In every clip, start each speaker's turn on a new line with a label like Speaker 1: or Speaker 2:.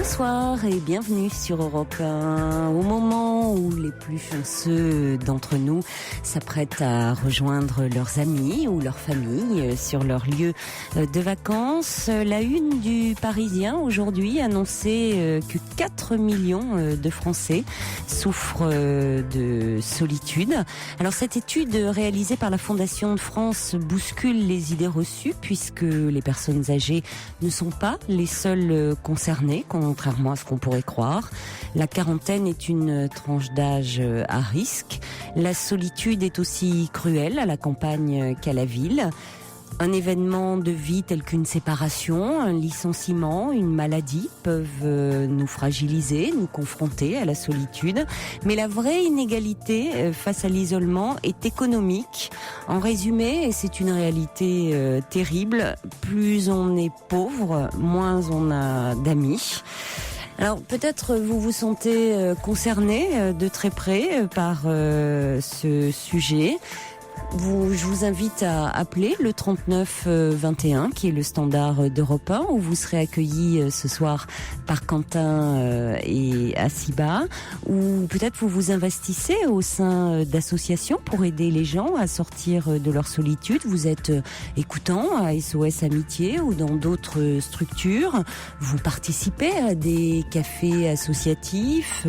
Speaker 1: Bonsoir et bienvenue sur Europe 1. Au moment où les plus chanceux d'entre nous s'apprêtent à rejoindre leurs amis ou leur famille sur leur lieu de vacances, la une du Parisien aujourd'hui annonçait que 4 millions de Français souffrent de solitude. Alors cette étude réalisée par la Fondation de France bouscule les idées reçues puisque les personnes âgées ne sont pas les seules concernées, contrairement à ce qu'on pourrait croire. La quarantaine est une tranche d'âge à risque. La solitude est aussi cruelle à la campagne qu'à la ville. Un événement de vie tel qu'une séparation, un licenciement, une maladie peuvent nous fragiliser, nous confronter à la solitude. Mais la vraie inégalité face à l'isolement est économique. En résumé, et c'est une réalité terrible, plus on est pauvre, moins on a d'amis. Alors peut-être vous vous sentez concerné de très près par ce sujet. Je vous invite à appeler le 39 21 qui est le standard d'Europe 1 où vous serez accueillis ce soir par Quentin et Asiba, ou peut-être vous vous investissez au sein d'associations pour aider les gens à sortir de leur solitude. Vous êtes écoutant à SOS Amitié ou dans d'autres structures, vous participez à des cafés associatifs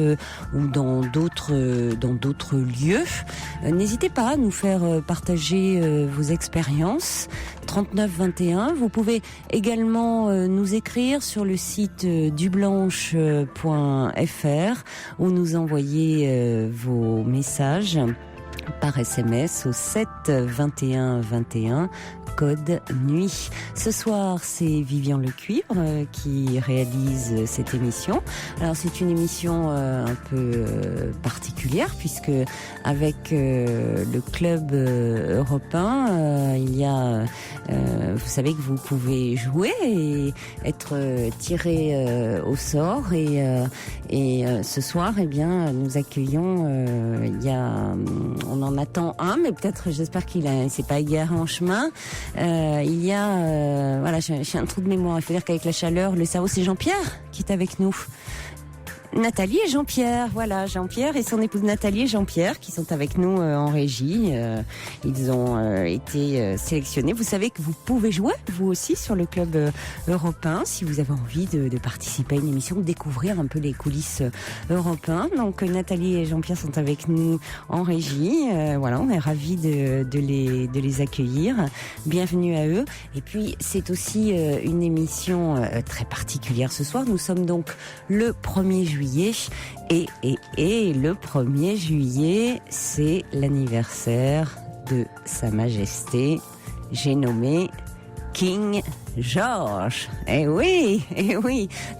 Speaker 1: ou dans d'autres lieux. N'hésitez pas à nous faire partager vos expériences. 39 21. Vous pouvez également nous écrire sur le site dublanche.fr ou nous envoyer vos messages par SMS au 7 21 21 code nuit. Ce soir, c'est Vivian Lecuivre qui réalise cette émission. Alors, c'est une émission un peu particulière puisque avec le club européen, il y a, vous savez que vous pouvez jouer et être tiré au sort et ce soir, eh bien, nous accueillons, on en attend un, mais peut-être, j'espère qu'il s'est pas égaré en chemin. Il y a, voilà, j'ai un trou de mémoire. Il faut dire qu'avec la chaleur, le cerveau, c'est Jean-Pierre qui est avec nous. Nathalie et Jean-Pierre, voilà, Jean-Pierre et son épouse Nathalie et Jean-Pierre qui sont avec nous en régie. Ils ont été sélectionnés. Vous savez que vous pouvez jouer, vous aussi, sur le club européen, si vous avez envie de participer à une émission, de découvrir un peu les coulisses européennes. Donc Nathalie et Jean-Pierre sont avec nous en régie. Voilà, on est ravis de les accueillir. Bienvenue à eux. Et puis, c'est aussi une émission très particulière ce soir. Nous sommes donc le 1er juillet. Et le 1er juillet, c'est l'anniversaire de Sa Majesté, j'ai nommé King George. Eh oui.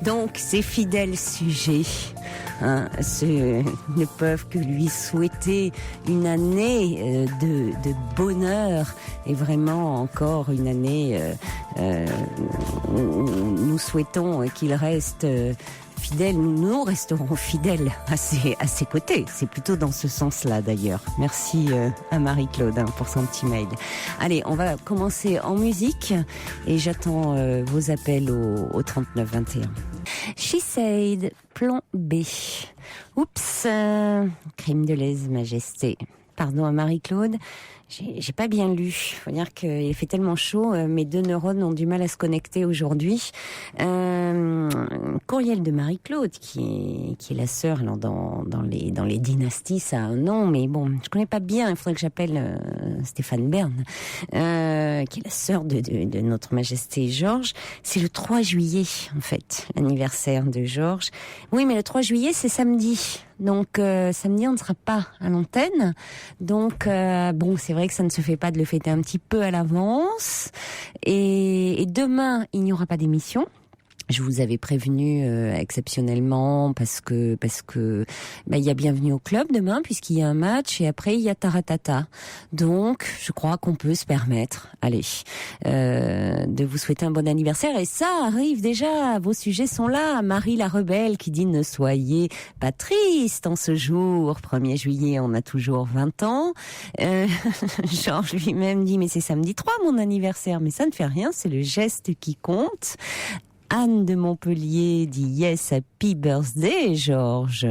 Speaker 1: Donc, ces fidèles sujets ne peuvent que lui souhaiter une année de bonheur et vraiment encore une année où nous souhaitons qu'il reste fidèle. Nous resterons fidèles à ses côtés. C'est plutôt dans ce sens-là d'ailleurs. Merci à Marie-Claude pour son petit mail. Allez, on va commencer en musique et j'attends vos appels au 39 21. She Said, plan B. Oups, crime de lèse-majesté. Pardon à Marie-Claude. J'ai pas bien lu. Faut dire qu'il fait tellement chaud, mes 2 neurones ont du mal à se connecter aujourd'hui. Courriel de Marie-Claude, qui est la sœur dans les dynasties, ça a un nom, mais bon, je connais pas bien. Il faudrait que j'appelle Stéphane Bern, qui est la sœur de notre Majesté Georges. C'est le 3 juillet, en fait, l'anniversaire de Georges. Oui, mais le 3 juillet, c'est samedi. Donc samedi on ne sera pas à l'antenne, donc bon, c'est vrai que ça ne se fait pas de le fêter un petit peu à l'avance, et demain il n'y aura pas d'émission. Je vous avais prévenu exceptionnellement parce que il y a Bienvenue au club demain puisqu'il y a un match et après il y a Taratata. Donc je crois qu'on peut se permettre, de vous souhaiter un bon anniversaire, et ça arrive déjà. Vos sujets sont là. Marie la rebelle qui dit ne soyez pas triste en ce jour 1er juillet, on a toujours 20 ans. Georges lui-même dit mais c'est samedi 3 mon anniversaire, mais ça ne fait rien, c'est le geste qui compte. Anne de Montpellier dit yes, happy birthday, Georges.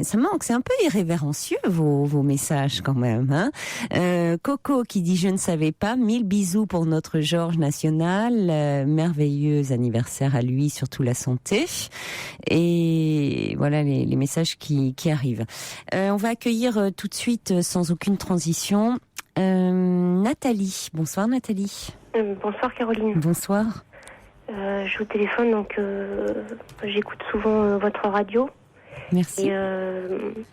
Speaker 1: Ça manque, c'est un peu irrévérencieux vos messages quand même. Hein. Coco qui dit je ne savais pas, 1000 bisous pour notre Georges national, merveilleux anniversaire à lui, surtout la santé. Et voilà les messages qui arrivent. On va accueillir tout de suite, sans aucune transition, Nathalie. Bonsoir Nathalie.
Speaker 2: Bonsoir Caroline.
Speaker 1: Bonsoir.
Speaker 2: Je vous téléphone, donc j'écoute souvent votre radio.
Speaker 1: Merci.
Speaker 2: Et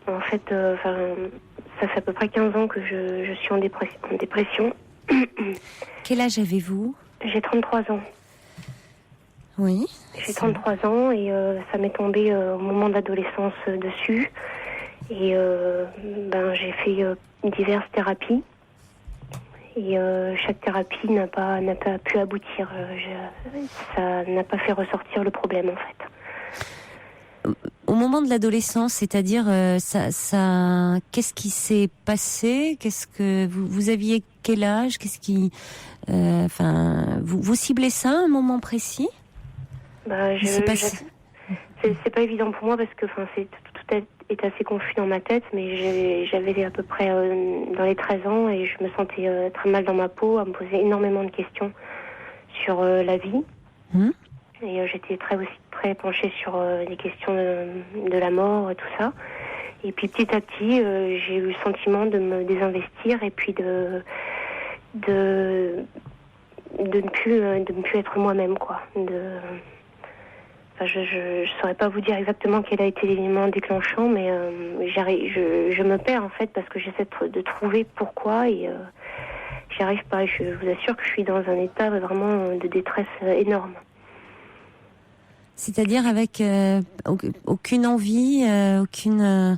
Speaker 2: en fait, ça fait à peu près 15 ans que je suis en dépression.
Speaker 1: Quel âge avez-vous ?
Speaker 2: J'ai 33 ans.
Speaker 1: Oui.
Speaker 2: J'ai 33 ans et ça m'est tombé au moment de l'adolescence dessus. Et j'ai fait diverses thérapies. Et chaque thérapie n'a pas pu aboutir. Ça n'a pas fait ressortir le problème, en fait.
Speaker 1: Au moment de l'adolescence, c'est-à-dire, qu'est-ce qui s'est passé ? Qu'est-ce que vous aviez quel âge ? Qu'est-ce qui, vous ciblez ça à un moment précis ?
Speaker 2: C'est pas évident pour moi parce que, tout est assez confus dans ma tête, mais j'avais à peu près dans les 13 ans et je me sentais très mal dans ma peau, à me poser énormément de questions sur la vie. Et j'étais très penchée sur les questions de la mort et tout ça. Et puis petit à petit, j'ai eu le sentiment de me désinvestir et puis de ne plus être moi-même, quoi. Je saurais pas vous dire exactement quel a été l'élément déclenchant, mais je me perds en fait parce que j'essaie de trouver pourquoi et j'y arrive pas. Je vous assure que je suis dans un état vraiment de détresse énorme.
Speaker 1: C'est-à-dire avec aucune envie, aucun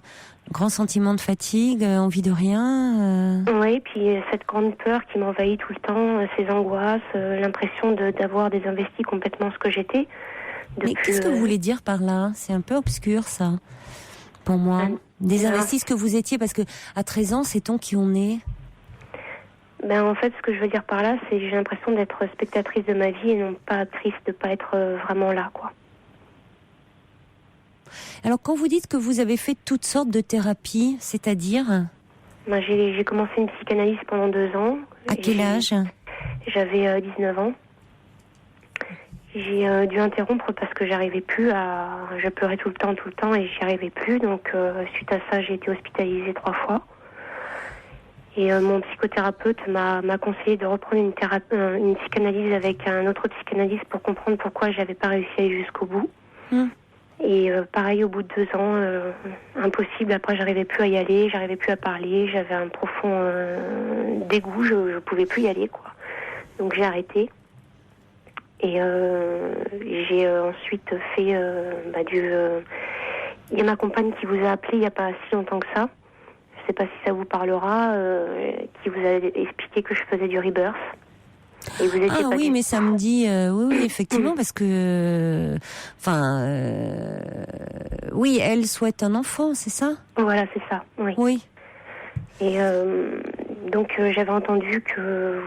Speaker 1: grand sentiment de fatigue, envie de rien.
Speaker 2: Oui, puis cette grande peur qui m'envahit tout le temps, ces angoisses, l'impression d'avoir désinvesti complètement ce que j'étais.
Speaker 1: Mais qu'est-ce que vous voulez dire par là ? C'est un peu obscur, ça, pour moi. Désinvesti ce que vous étiez, parce que à 13 ans, sait-on qui on est ?
Speaker 2: En fait, ce que je veux dire par là, c'est que j'ai l'impression d'être spectatrice de ma vie et non pas actrice, de pas être vraiment là, quoi.
Speaker 1: Alors, quand vous dites que vous avez fait toutes sortes de thérapies, c'est-à-dire ?
Speaker 2: J'ai commencé une psychanalyse pendant 2 ans.
Speaker 1: À quel âge ?
Speaker 2: J'avais 19 ans. J'ai dû interrompre parce que j'arrivais plus je pleurais tout le temps et j'y arrivais plus. Donc, suite à ça, j'ai été hospitalisée 3 fois. Et mon psychothérapeute m'a conseillé de reprendre une psychanalyse avec un autre psychanalyste pour comprendre pourquoi j'avais pas réussi à aller jusqu'au bout. Et pareil, au bout de 2 ans, impossible. Après, j'arrivais plus à y aller, j'arrivais plus à parler. J'avais un profond dégoût, je pouvais plus y aller, quoi. Donc, j'ai arrêté. Et j'ai ensuite fait il y a ma compagne qui vous a appelé il n'y a pas si longtemps que ça. Je ne sais pas si ça vous parlera, qui vous a expliqué que je faisais du rebirth. Et vous étiez pas
Speaker 1: oui, mais ça me dit oui, effectivement, parce que oui, elle souhaite un enfant, c'est ça ?
Speaker 2: Voilà, c'est ça. Oui.
Speaker 1: Oui.
Speaker 2: Et donc j'avais entendu que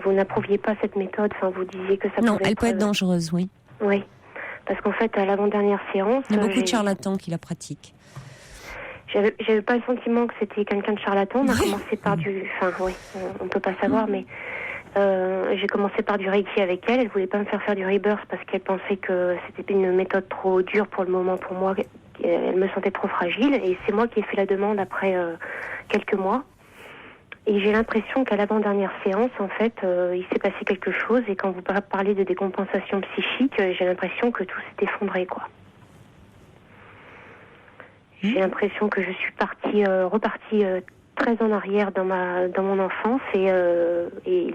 Speaker 2: vous n'approuviez pas cette méthode. Vous disiez que ça
Speaker 1: non,
Speaker 2: pouvait
Speaker 1: elle peut être dangereuse, oui.
Speaker 2: Oui, parce qu'en fait à l'avant-dernière séance,
Speaker 1: il y a beaucoup de charlatans qui la pratiquent.
Speaker 2: J'avais pas le sentiment que c'était quelqu'un de charlatan. On a commencé par on peut pas savoir, mais j'ai commencé par du Reiki avec elle. Elle voulait pas me faire du rebirth parce qu'elle pensait que c'était une méthode trop dure pour le moment pour moi. Elle me sentait trop fragile et c'est moi qui ai fait la demande après quelques mois. Et j'ai l'impression qu'à l'avant-dernière séance, en fait, il s'est passé quelque chose et quand vous parlez de décompensation psychique, j'ai l'impression que tout s'est effondré, quoi. J'ai l'impression que je suis repartie très en arrière dans mon enfance et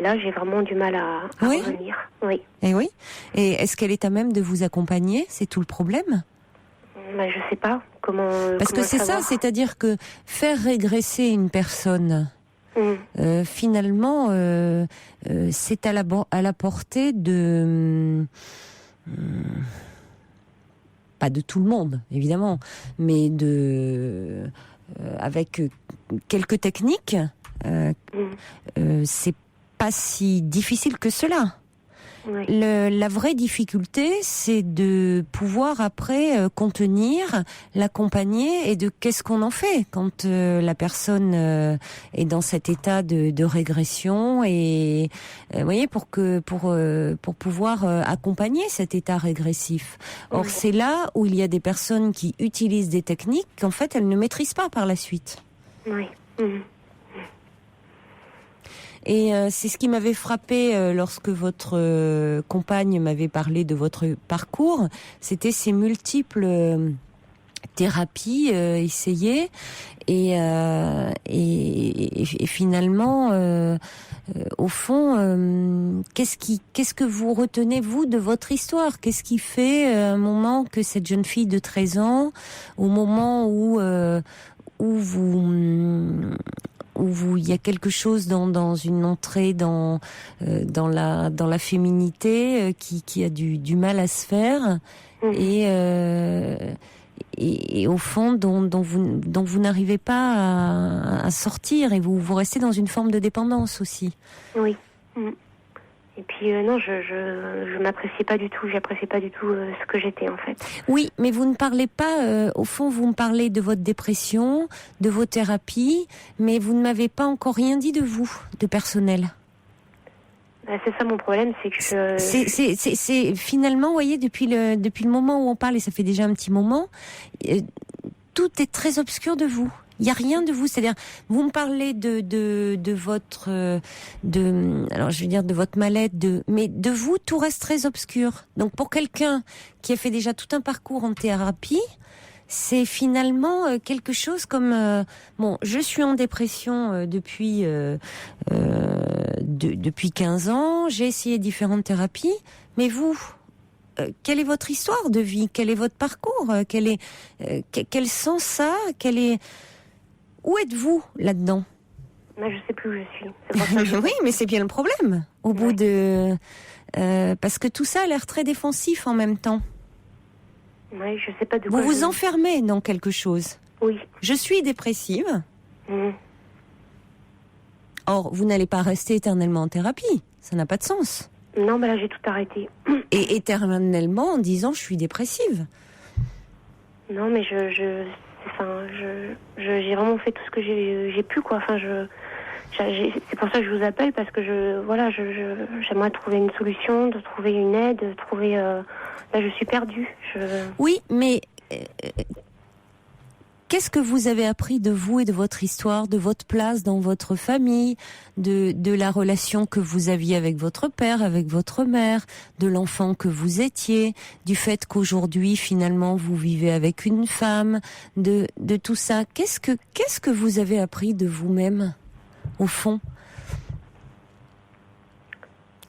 Speaker 2: là j'ai vraiment du mal à revenir. Oui.
Speaker 1: Et oui. Et est-ce qu'elle est à même de vous accompagner ? C'est tout le problème ?
Speaker 2: Je sais pas comment.
Speaker 1: Parce que c'est ça, c'est-à-dire que faire régresser une personne, finalement, c'est à la portée de. Pas de tout le monde, évidemment, mais avec quelques techniques, c'est pas si difficile que cela.
Speaker 2: Oui.
Speaker 1: La vraie difficulté, c'est de pouvoir après contenir, l'accompagner et de qu'est-ce qu'on en fait quand la personne est dans cet état de régression et vous voyez pour pouvoir accompagner cet état régressif. Or
Speaker 2: Oui.
Speaker 1: c'est là où il y a des personnes qui utilisent des techniques qu'en fait elles ne maîtrisent pas par la suite.
Speaker 2: Oui. Mhm.
Speaker 1: Et c'est ce qui m'avait frappé lorsque votre compagne m'avait parlé de votre parcours, c'était ces multiples thérapies essayées et finalement au fond qu'est-ce que vous retenez vous de votre histoire? Qu'est-ce qui fait un moment que cette jeune fille de 13 ans, au moment où il y a quelque chose dans une entrée dans la féminité qui a du mal à se faire et au fond dont vous n'arrivez pas à sortir et vous restez dans une forme de dépendance aussi.
Speaker 2: Oui. Mhm. Et puis non, je m'appréciais pas du tout, j'appréciais pas du tout ce que j'étais en fait.
Speaker 1: Oui, mais vous ne parlez pas, au fond vous me parlez de votre dépression, de vos thérapies, mais vous ne m'avez pas encore rien dit de vous, de personnel.
Speaker 2: C'est ça mon problème, c'est que
Speaker 1: c'est finalement, vous voyez, depuis le moment où on parle, et ça fait déjà un petit moment, tout est très obscur de vous. Il y a rien de vous, c'est-à-dire vous me parlez de votre alors je veux dire de votre mal-être, mais de vous tout reste très obscur. Donc pour quelqu'un qui a fait déjà tout un parcours en thérapie, c'est finalement quelque chose comme bon, je suis en dépression depuis 15 ans, j'ai essayé différentes thérapies, mais vous quelle est votre histoire de vie? Quel est votre parcours? Quel sens ça? Où êtes-vous là-dedans?
Speaker 2: Mais je sais plus où je suis. C'est pour ça que
Speaker 1: oui, mais c'est bien le problème. Au bout de parce que tout ça a l'air très défensif en même temps.
Speaker 2: Oui, je sais pas de quoi.
Speaker 1: Vous vous enfermez dans quelque chose.
Speaker 2: Oui.
Speaker 1: Je suis dépressive.
Speaker 2: Mhm.
Speaker 1: Or, vous n'allez pas rester éternellement en thérapie. Ça n'a pas de sens.
Speaker 2: Non, là j'ai tout arrêté.
Speaker 1: Et éternellement en disant je suis dépressive.
Speaker 2: Non, mais j'ai vraiment fait tout ce que j'ai pu, quoi. Enfin, c'est pour ça que je vous appelle, parce que j'aimerais trouver une solution, de trouver une aide, de trouver. Là, je suis perdue.
Speaker 1: Oui, mais qu'est-ce que vous avez appris de vous et de votre histoire, de votre place dans votre famille, de la relation que vous aviez avec votre père, avec votre mère, de l'enfant que vous étiez, du fait qu'aujourd'hui, finalement, vous vivez avec une femme, de tout ça. Qu'est-ce que vous avez appris de vous-même, au fond?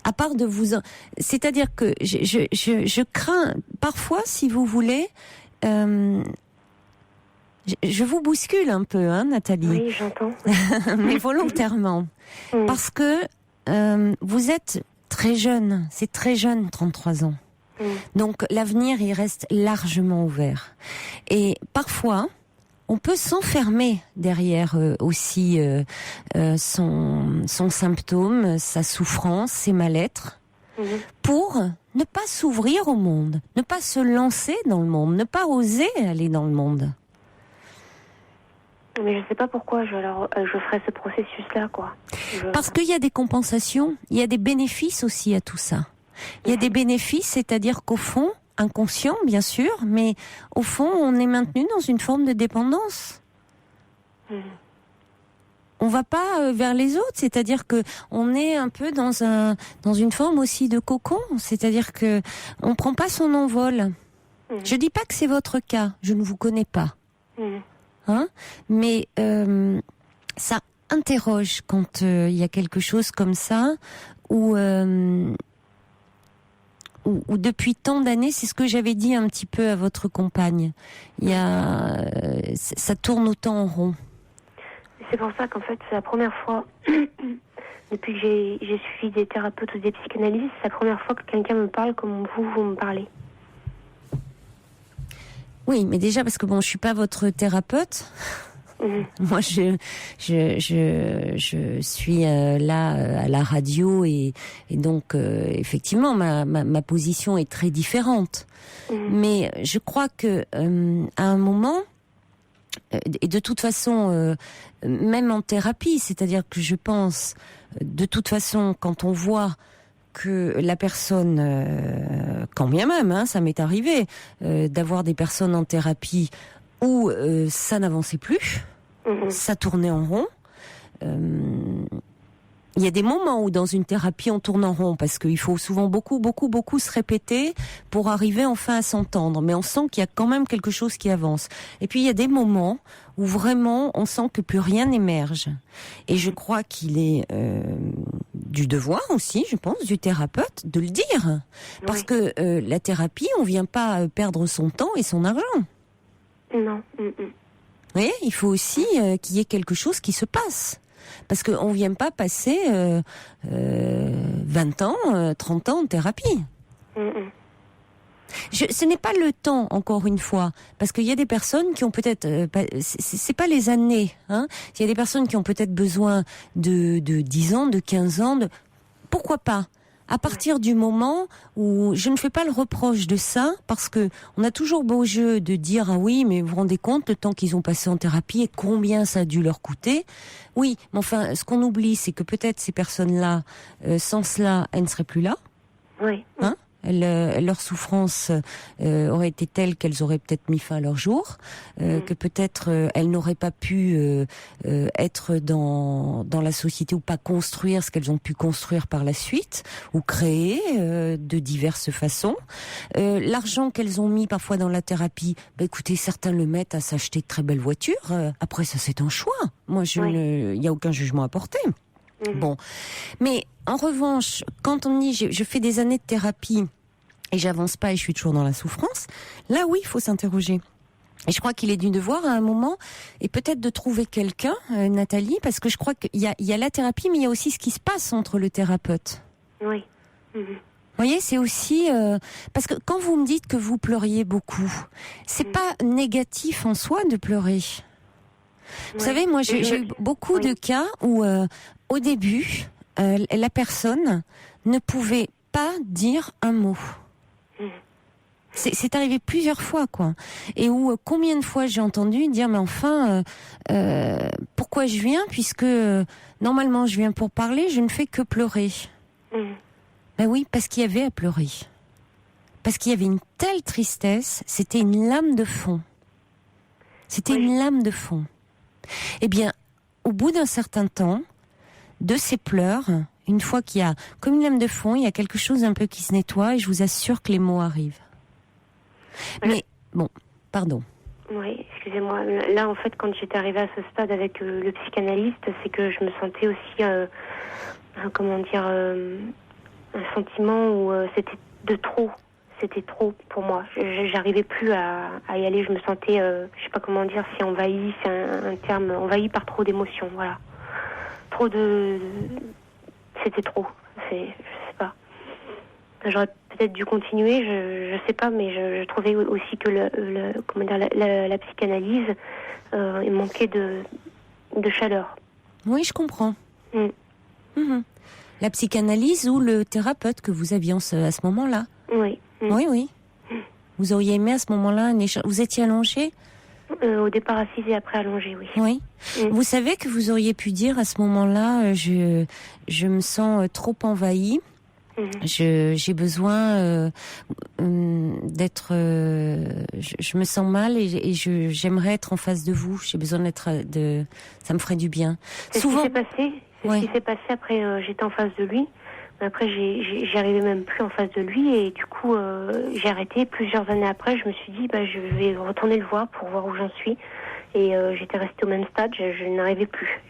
Speaker 1: À part de vous... C'est-à-dire que je crains, parfois, si vous voulez... Je vous bouscule un peu, hein, Nathalie.
Speaker 2: Oui, j'entends.
Speaker 1: Mais volontairement. Parce que vous êtes très jeune. C'est très jeune, 33 ans. Donc l'avenir, il reste largement ouvert. Et parfois, on peut s'enfermer derrière aussi son symptôme, sa souffrance, ses mal-être, pour ne pas s'ouvrir au monde, ne pas se lancer dans le monde, ne pas oser aller dans le monde.
Speaker 2: Mais je sais pas pourquoi je ferais ce processus-là, quoi.
Speaker 1: Parce qu'il y a des compensations, il y a des bénéfices aussi à tout ça. Il y a des bénéfices, c'est-à-dire qu'au fond, inconscient bien sûr, mais au fond, on est maintenu dans une forme de dépendance. On va pas vers les autres, c'est-à-dire que on est un peu dans une forme aussi de cocon, c'est-à-dire que on prend pas son envol. Je dis pas que c'est votre cas, je ne vous connais pas. Hein, mais ça interroge quand il y a quelque chose comme ça où depuis tant d'années, c'est ce que j'avais dit un petit peu à votre compagne. Ça tourne autant en rond.
Speaker 2: C'est pour ça qu'en fait, c'est la première fois depuis que j'ai suivi des thérapeutes ou des psychanalystes, c'est la première fois que quelqu'un me parle comme vous me parlez.
Speaker 1: Oui, mais déjà parce que bon, je suis pas votre thérapeute. Moi, je suis là à la radio et donc effectivement ma position est très différente. Mais je crois que à un moment, et de toute façon, même en thérapie, c'est-à-dire que je pense, de toute façon, quand on voit que la personne, quand bien même, ça m'est arrivé d'avoir des personnes en thérapie où ça n'avançait plus, ça tournait en rond. Il y a des moments où dans une thérapie on tourne en rond parce qu'il faut souvent beaucoup se répéter pour arriver enfin à s'entendre. Mais on sent qu'il y a quand même quelque chose qui avance. Et puis il y a des moments où vraiment on sent que plus rien n'émerge. Et je crois qu'il est du devoir aussi, je pense, du thérapeute de le dire. Parce que la thérapie, on vient pas perdre son temps et son argent.
Speaker 2: Non.
Speaker 1: Vous voyez, il faut aussi qu'il y ait quelque chose qui se passe. Parce qu'on ne vient pas passer 20 ans, 30 ans en thérapie. Ce n'est pas le temps, encore une fois, parce qu'il y a des personnes qui ont peut-être... c'est pas les années. Il y a des personnes qui ont peut-être besoin de 10 ans, de 15 ans. Pourquoi pas ? À partir du moment où je ne fais pas le reproche de ça, parce que on a toujours beau jeu de dire ah oui, mais vous vous rendez compte le temps qu'ils ont passé en thérapie et combien ça a dû leur coûter. Oui, mais enfin, ce qu'on oublie, c'est que peut-être ces personnes-là, sans cela, elles ne seraient plus là.
Speaker 2: Oui.
Speaker 1: Leur souffrance aurait été telle qu'elles auraient peut-être mis fin à leur jour, que peut-être elles n'auraient pas pu être dans la société ou pas construire ce qu'elles ont pu construire par la suite ou créer de diverses façons. L'argent qu'elles ont mis parfois dans la thérapie, écoutez, certains le mettent à s'acheter de très belles voitures. Après, ça c'est un choix. Moi, il y a aucun jugement à porter. Bon, mais en revanche, quand on dit je fais des années de thérapie et j'avance pas et je suis toujours dans la souffrance, là oui, il faut s'interroger. Et je crois qu'il est du devoir à un moment, et peut-être de trouver quelqu'un, Nathalie, parce que je crois qu'il y a la thérapie, mais il y a aussi ce qui se passe entre le thérapeute.
Speaker 2: Oui.
Speaker 1: Vous voyez, c'est aussi parce que quand vous me dites que vous pleuriez beaucoup, c'est pas négatif en soi de pleurer. Vous savez, moi, j'ai eu beaucoup de cas où, au début, la personne ne pouvait pas dire un mot. C'est arrivé plusieurs fois, quoi. Et où, combien de fois j'ai entendu dire, mais enfin, pourquoi je viens, puisque normalement je viens pour parler, je ne fais que pleurer. Ben oui, parce qu'il y avait à pleurer. Parce qu'il y avait une telle tristesse, c'était une lame de fond. C'était une lame de fond. Eh bien, au bout d'un certain temps, de ces pleurs, une fois qu'il y a, comme une lame de fond, il y a quelque chose un peu qui se nettoie et je vous assure que les mots arrivent. Mais, bon, pardon.
Speaker 2: Oui, excusez-moi. Là, en fait, quand j'étais arrivée à ce stade avec le psychanalyste, c'est que je me sentais aussi, un sentiment où c'était de trop. C'était trop pour moi. J'arrivais plus à y aller. Je me sentais, je sais pas comment dire, si envahie, c'est un terme, envahie par trop d'émotions. Voilà. C'était trop. Je sais pas. J'aurais peut-être dû continuer, je sais pas, mais je trouvais aussi que la psychanalyse, il manquait de chaleur.
Speaker 1: Oui, je comprends. La psychanalyse ou le thérapeute que vous aviez à ce moment-là.
Speaker 2: Oui.
Speaker 1: Oui. Vous auriez aimé à ce moment-là un échange. Vous étiez allongé ?
Speaker 2: Au départ assise et après allongée, oui.
Speaker 1: Oui. Vous savez que vous auriez pu dire à ce moment-là, je me sens trop envahie. J'ai besoin d'être. Je me sens mal et j'aimerais être en face de vous. J'ai besoin ça me ferait du bien.
Speaker 2: C'est souvent. Ce qui s'est passé après. J'étais en face de lui. Après, j'y arrivais même plus en face de lui et du coup, j'ai arrêté. Plusieurs années après, je me suis dit, je vais retourner le voir pour voir où j'en suis. Et j'étais restée au même stade. Je n'arrivais plus.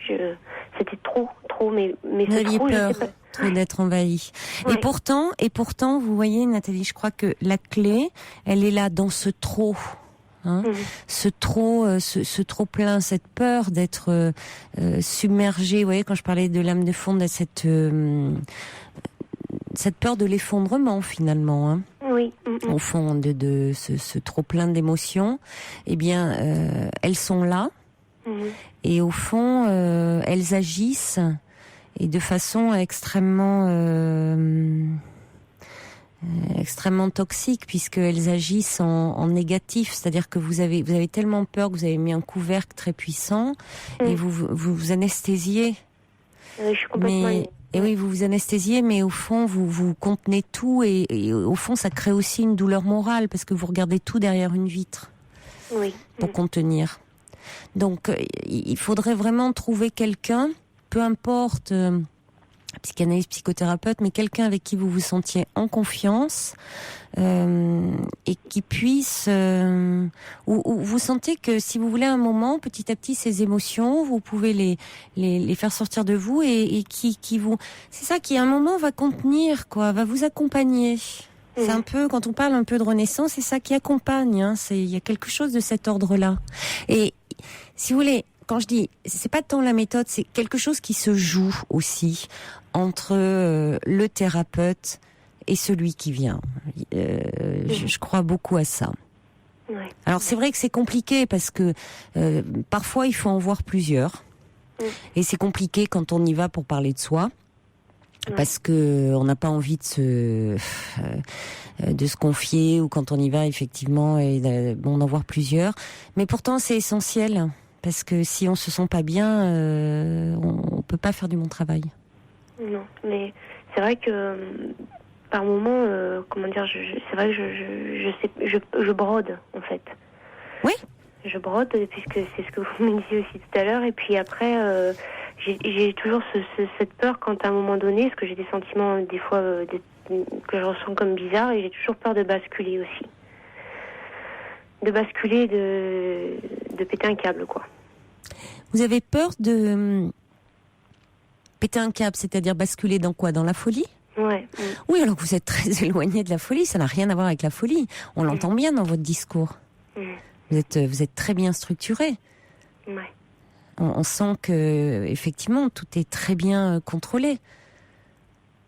Speaker 2: C'était trop, mais
Speaker 1: vous aviez peur trop d'être envahie. Oui. Et pourtant, vous voyez, Nathalie, je crois que la clé, elle est là dans ce trop. Ce trop plein, cette peur d'être submergée. Vous voyez, quand je parlais de l'âme de fond, de cette peur de l'effondrement finalement.
Speaker 2: Oui.
Speaker 1: Au fond de ce trop plein d'émotions, eh bien, elles sont là. Et au fond, elles agissent et de façon extrêmement toxique, puisqu'elles agissent en négatif, c'est-à-dire que vous avez tellement peur que vous avez mis un couvercle très puissant et vous anesthésiez.
Speaker 2: Je suis complètement...
Speaker 1: Et oui, vous anesthésiez, mais au fond, vous contenez tout et au fond, ça crée aussi une douleur morale parce que vous regardez tout derrière une vitre pour contenir. Donc, il faudrait vraiment trouver quelqu'un, peu importe, psychanalyste, psychothérapeute, mais quelqu'un avec qui vous vous sentiez en confiance et qui puisse... où vous sentez que si vous voulez un moment, petit à petit, ces émotions, vous pouvez les faire sortir de vous et qui vous... C'est ça qui, à un moment, va contenir, quoi, va vous accompagner. C'est un peu, quand on parle un peu de renaissance, c'est ça qui accompagne. Hein, il y a quelque chose de cet ordre-là. Et si vous voulez... Quand je dis, c'est pas tant la méthode, c'est quelque chose qui se joue aussi entre le thérapeute et celui qui vient. Je crois beaucoup à ça.
Speaker 2: Ouais.
Speaker 1: Alors c'est vrai que c'est compliqué parce que parfois il faut en voir plusieurs. Et c'est compliqué quand on y va pour parler de soi. Parce que on n'a pas envie de se confier, ou quand on y va effectivement et d'en voir plusieurs. Mais pourtant c'est essentiel. Parce que si on se sent pas bien, on peut pas faire du bon travail.
Speaker 2: Non, mais c'est vrai que par moment, c'est vrai que je brode en fait.
Speaker 1: Oui.
Speaker 2: Je brode puisque c'est ce que vous me disiez aussi tout à l'heure. Et puis après, j'ai toujours cette peur quand à un moment donné, parce que j'ai des sentiments des fois que je ressens comme bizarres, et j'ai toujours peur de basculer aussi. De basculer, de péter un câble, quoi.
Speaker 1: Vous avez peur de péter un câble, c'est-à-dire basculer dans quoi ? Dans la folie ?
Speaker 2: Ouais.
Speaker 1: Oui, alors que vous êtes très éloigné de la folie, ça n'a rien à voir avec la folie. On l'entend bien dans votre discours. Vous êtes très bien structuré.
Speaker 2: Ouais.
Speaker 1: On sent que, effectivement, tout est très bien contrôlé.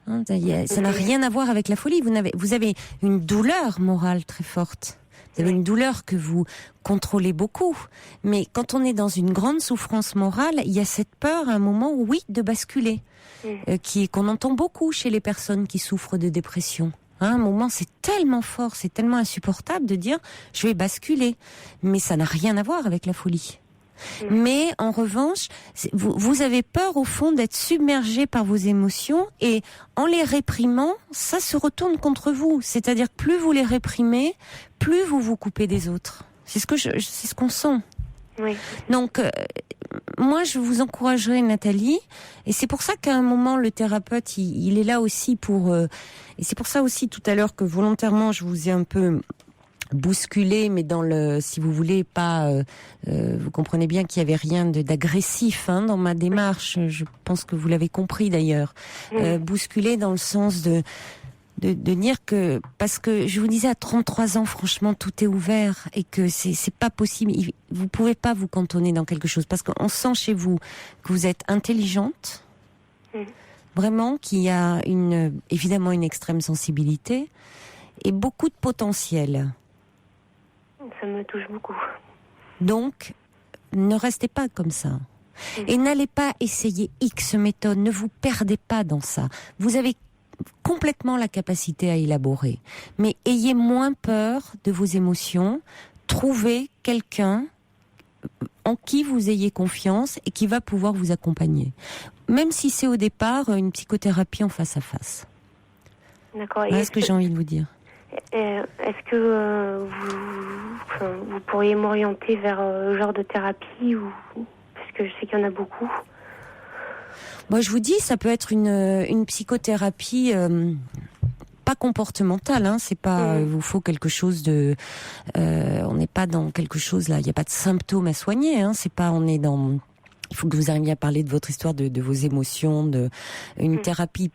Speaker 1: Hein, ça n'a rien à voir avec la folie. Vous avez une douleur morale très forte. Vous avez une douleur que vous contrôlez beaucoup. Mais quand on est dans une grande souffrance morale, il y a cette peur à un moment, oui, de basculer, qu'on entend beaucoup chez les personnes qui souffrent de dépression. À un moment, c'est tellement fort, c'est tellement insupportable de dire « je vais basculer ». Mais ça n'a rien à voir avec la folie. Mais en revanche, vous avez peur au fond d'être submergé par vos émotions, et en les réprimant, ça se retourne contre vous. C'est-à-dire que plus vous les réprimez, plus vous vous coupez des autres. C'est ce qu'on sent.
Speaker 2: Oui.
Speaker 1: Donc, moi, je vous encouragerais, Nathalie, et c'est pour ça qu'à un moment, le thérapeute, il est là aussi pour... et c'est pour ça aussi, tout à l'heure, que volontairement, je vous ai un peu bousculé, mais dans si vous voulez, pas... vous comprenez bien qu'il y avait rien d'agressif dans ma démarche. Je pense que vous l'avez compris, d'ailleurs. Bousculé dans le sens de dire que, parce que je vous disais, à 33 ans, franchement, tout est ouvert et que c'est pas possible. Vous pouvez pas vous cantonner dans quelque chose, parce qu'on sent chez vous que vous êtes intelligente, vraiment, qu'il y a évidemment une extrême sensibilité et beaucoup de potentiel.
Speaker 2: Ça me touche beaucoup.
Speaker 1: Donc, ne restez pas comme ça. Et n'allez pas essayer X méthode, ne vous perdez pas dans ça. Vous avez complètement la capacité à élaborer. Mais ayez moins peur de vos émotions. Trouvez quelqu'un en qui vous ayez confiance et qui va pouvoir vous accompagner. Même si c'est au départ une psychothérapie en face à face.
Speaker 2: D'accord.
Speaker 1: Voilà ce que j'ai envie de vous dire.
Speaker 2: Est-ce que vous pourriez m'orienter vers le genre de thérapie, parce que je sais qu'il y en a beaucoup.
Speaker 1: Moi, je vous dis, ça peut être une psychothérapie pas comportementale. C'est pas, vous faut quelque chose de. On n'est pas dans quelque chose là. Il n'y a pas de symptômes à soigner. C'est pas. On est dans. Il faut que vous arriviez à parler de votre histoire, de vos émotions, une thérapie.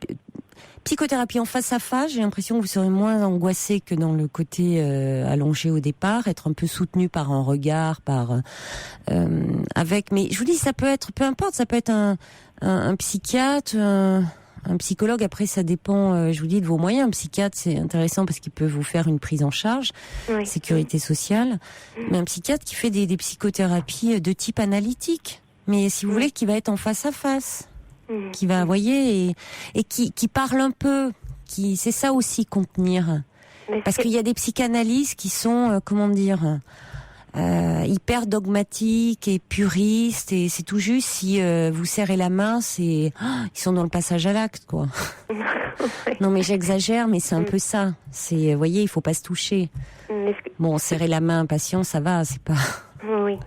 Speaker 1: Psychothérapie en face à face, j'ai l'impression que vous serez moins angoissé que dans le côté allongé au départ, être un peu soutenu par un regard, avec. Mais je vous dis, ça peut être, peu importe, ça peut être un psychiatre, Un psychologue, après, ça dépend, je vous dis, de vos moyens. Un psychiatre, c'est intéressant parce qu'il peut vous faire une prise en charge, sécurité sociale. Mais un psychiatre qui fait des psychothérapies de type analytique. Mais si vous voulez, qui va être en face à face. Qui va, voyez, et qui parle un peu. C'est ça aussi, contenir. Parce qu'il y a des psychanalystes qui sont, comment dire, hyper dogmatiques et puristes, et c'est tout juste si vous serrez la main, ils sont dans le passage à l'acte, quoi. Non, mais j'exagère, mais c'est un peu ça. Vous voyez, il faut pas se toucher. Bon, serrer la main, patient, ça va, c'est pas.
Speaker 2: Oui.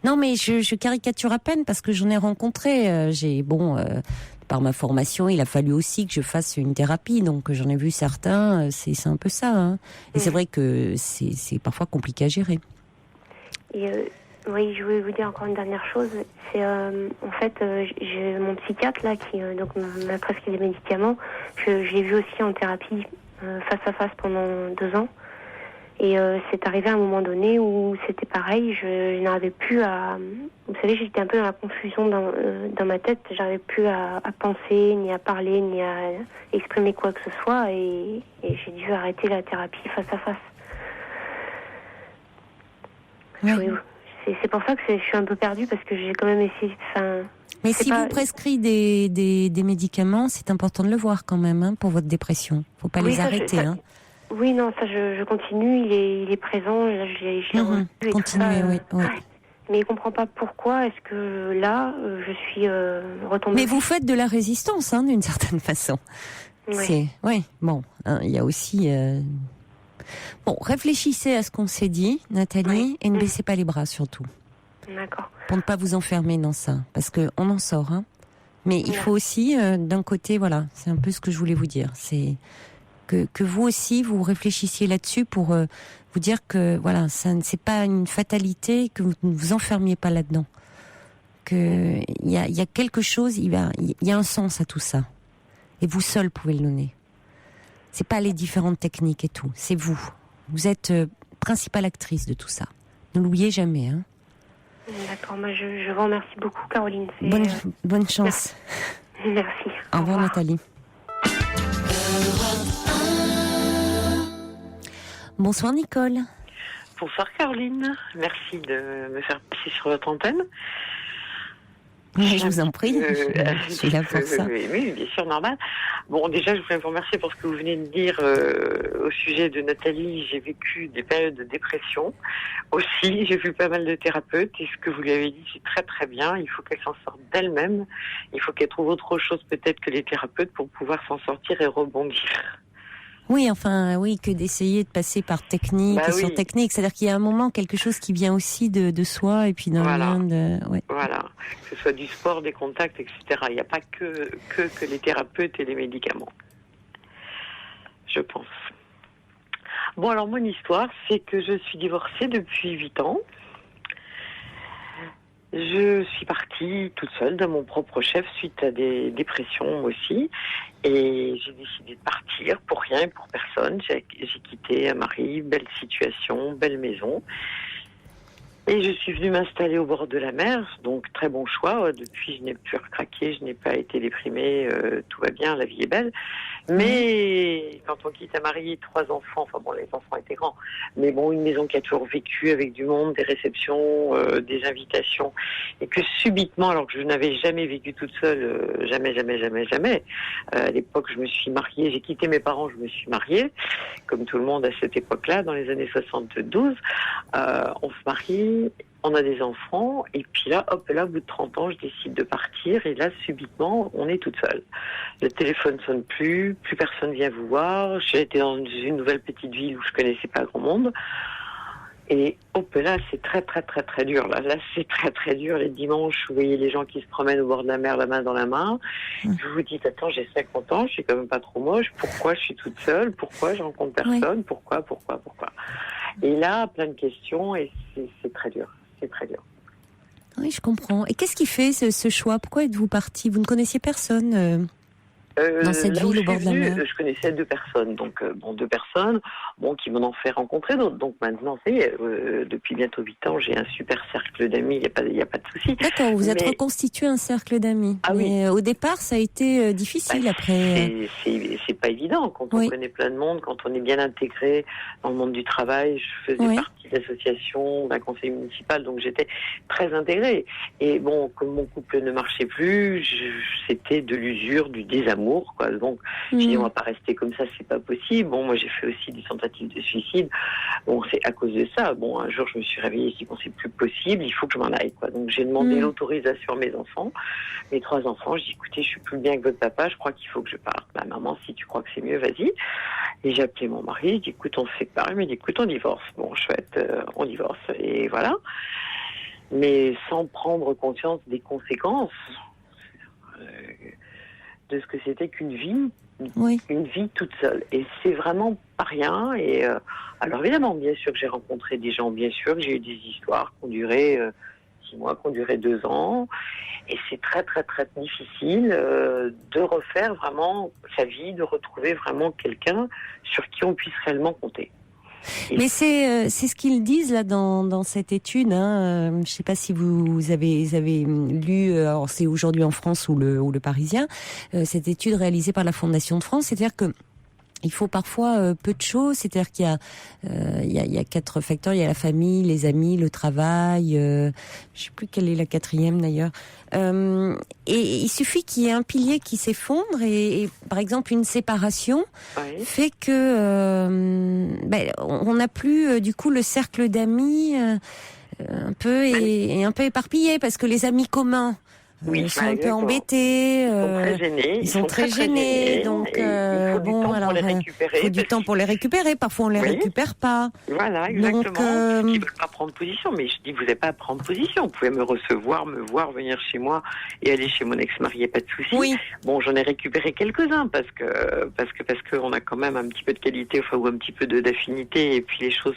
Speaker 1: Non, mais je caricature à peine parce que j'en ai rencontré. Par ma formation, il a fallu aussi que je fasse une thérapie, donc j'en ai vu certains. C'est un peu ça. Hein. Et c'est vrai que c'est parfois compliqué à gérer.
Speaker 2: Et oui, je voulais vous dire encore une dernière chose. C'est en fait, j'ai mon psychiatre là qui donc m'a prescrit des médicaments. Je l'ai vu aussi en thérapie face à face pendant 2 ans. Et c'est arrivé à un moment donné où c'était pareil, je n'arrivais plus à... Vous savez, j'étais un peu dans la confusion dans ma tête. J'arrivais plus à penser, ni à parler, ni à exprimer quoi que ce soit. Et j'ai dû arrêter la thérapie face à face.
Speaker 1: Oui.
Speaker 2: C'est pour ça que je suis un peu perdue, parce que j'ai quand même essayé...
Speaker 1: Mais si vous prescrit des médicaments, c'est important de le voir quand même, hein, pour votre dépression. Faut pas les arrêter.
Speaker 2: Oui, non, ça je continue, il est présent, là, je l'ai revu et
Speaker 1: continuez,
Speaker 2: tout ça.
Speaker 1: Oui.
Speaker 2: Mais il comprend pas pourquoi est-ce que là, je suis retombée.
Speaker 1: Mais vous faites de la résistance, hein, d'une certaine façon.
Speaker 2: Oui.
Speaker 1: Bon, hein, il y a aussi... Bon, réfléchissez à ce qu'on s'est dit, Nathalie, et ne baissez pas les bras surtout.
Speaker 2: D'accord.
Speaker 1: Pour ne pas vous enfermer dans ça, parce qu'on en sort, hein. Mais il faut aussi, d'un côté, voilà, c'est un peu ce que je voulais vous dire, c'est... Que vous aussi, vous réfléchissiez là-dessus pour vous dire que voilà, c'est pas une fatalité, que vous ne vous enfermiez pas là-dedans. Que il y a quelque chose, il y a un sens à tout ça. Et vous seul pouvez le donner. C'est pas les différentes techniques et tout, c'est vous. Vous êtes principale actrice de tout ça. Ne l'oubliez jamais, hein.
Speaker 2: D'accord, moi je vous remercie beaucoup, Caroline.
Speaker 1: Bonne chance.
Speaker 2: Merci.
Speaker 1: Au revoir, Nathalie. Bonsoir Nicole.
Speaker 3: Bonsoir Caroline, merci de me faire passer sur votre antenne.
Speaker 1: Je vous en prie, je suis là pour ça.
Speaker 3: Oui, bien sûr, normal. Bon, déjà, je voulais vous remercier pour ce que vous venez de dire au sujet de Nathalie. J'ai vécu des périodes de dépression aussi. J'ai vu pas mal de thérapeutes et ce que vous lui avez dit, c'est très très bien. Il faut qu'elle s'en sorte d'elle-même. Il faut qu'elle trouve autre chose peut-être que les thérapeutes pour pouvoir s'en sortir et rebondir.
Speaker 1: Oui, que d'essayer de passer par technique sur technique. C'est-à-dire qu'il y a un moment, quelque chose qui vient aussi de soi et puis d'un lien de... Ouais.
Speaker 3: Voilà, que ce soit du sport, des contacts, etc. Il n'y a pas que les thérapeutes et les médicaments, je pense. Bon, alors mon histoire, c'est que je suis divorcée depuis 8 ans. Je suis partie toute seule de mon propre chef suite à des dépressions aussi. Et j'ai décidé de partir pour rien et pour personne. J'ai quitté un mari, belle situation, belle maison. Et je suis venue m'installer au bord de la mer, donc très bon choix. Depuis, je n'ai plus recraqué, je n'ai pas été déprimée, tout va bien, la vie est belle. Mais quand on quitte un mari et 3 enfants, enfin bon, les enfants étaient grands, mais bon, une maison qui a toujours vécu avec du monde, des réceptions, des invitations, et que subitement, alors que je n'avais jamais vécu toute seule, jamais. À l'époque, je me suis mariée, j'ai quitté mes parents, je me suis mariée, comme tout le monde à cette époque-là, dans les années 72. On se marie, on a des enfants, et puis là, hop, là, au bout de 30 ans, je décide de partir, et là, subitement, on est toute seule. Le téléphone sonne plus personne vient vous voir. J'ai été dans une nouvelle petite ville où je connaissais pas grand monde. Et hop, là, c'est très, très, très, très dur. Là, c'est très, très dur. Les dimanches, vous voyez les gens qui se promènent au bord de la mer, la main dans la main. Vous vous dites, attends, j'ai 50 ans, je suis quand même pas trop moche. Pourquoi je suis toute seule? Pourquoi je rencontre personne? Pourquoi? Et là, plein de questions, et c'est très dur. C'est très dur.
Speaker 1: Oui, je comprends. Et qu'est-ce qui fait ce choix? Pourquoi êtes-vous partie? Vous ne connaissiez personne Dans cette
Speaker 3: là où
Speaker 1: ville
Speaker 3: je
Speaker 1: au bord
Speaker 3: suis
Speaker 1: de la
Speaker 3: venue,
Speaker 1: mer.
Speaker 3: je connaissais 2 personnes, donc deux personnes, qui m'en ont fait rencontrer d'autres. Donc maintenant, ça y est, depuis bientôt 8 ans, j'ai un super cercle d'amis. Il y a pas de souci.
Speaker 1: D'accord, vous êtes
Speaker 3: Mais
Speaker 1: reconstitué un cercle d'amis.
Speaker 3: ah oui.
Speaker 1: Mais au départ, ça a été difficile après.
Speaker 3: C'est pas évident quand on
Speaker 1: Oui.
Speaker 3: connaît plein de monde, quand on est bien intégré dans le monde du travail. Je faisais
Speaker 1: Oui.
Speaker 3: partie de l'association, d'un conseil municipal, donc j'étais très intégrée. Et bon, comme mon couple ne marchait plus, c'était de l'usure, du désamour, quoi. Donc j'ai dit on va pas rester comme ça, c'est pas possible. Bon, moi j'ai fait aussi des tentatives de suicide. Bon, c'est à cause de ça. Bon, un jour je me suis réveillée et j'ai dit bon, c'est plus possible, il faut que je m'en aille, quoi. Donc j'ai demandé l'autorisation à mes enfants. Mes 3 enfants, j'ai dit écoutez, je suis plus bien que votre papa, je crois qu'il faut que je parte. Bah maman, si tu crois que c'est mieux, vas-y. Et j'ai appelé mon mari, j'ai dit écoute, on se sépare, il m'a dit écoute, on divorce. Bon, chouette, on divorce. Et voilà. Mais sans prendre conscience des conséquences de ce que c'était qu'une vie, une vie toute seule. Et c'est vraiment pas rien. Et alors évidemment, bien sûr que j'ai rencontré des gens, bien sûr que j'ai eu des histoires qui ont duré 6 mois, qui ont duré 2 ans. Et c'est très, très, très difficile de refaire vraiment sa vie, de retrouver vraiment quelqu'un sur qui on puisse réellement compter.
Speaker 1: Mais c'est ce qu'ils disent là dans cette étude. Je ne sais pas si vous avez lu. Alors c'est aujourd'hui en France ou le Parisien. Cette étude réalisée par la Fondation de France, c'est-à-dire que il faut parfois peu de choses, c'est-à-dire qu'il y a 4 facteurs, il y a la famille, les amis, le travail, je sais plus quelle est la 4e d'ailleurs. Et il suffit qu'il y ait un pilier qui s'effondre et par exemple une séparation fait que on n'a plus du coup le cercle d'amis un peu éparpillé parce que les amis communs ils sont un peu embêtés.
Speaker 3: Ils sont très gênés.
Speaker 1: Donc,
Speaker 3: il faut du temps pour les récupérer.
Speaker 1: Parfois, on les récupère pas.
Speaker 3: Voilà, exactement. Ils ne veulent pas prendre position. Mais je dis, vous n'avez pas à prendre position. Vous pouvez me recevoir, me voir, venir chez moi et aller chez mon ex-mari, il n'y a pas de souci.
Speaker 1: Oui.
Speaker 3: Bon, j'en ai récupéré quelques-uns parce que on a quand même un petit peu de qualité, ou un petit peu d'affinité. Et puis les choses,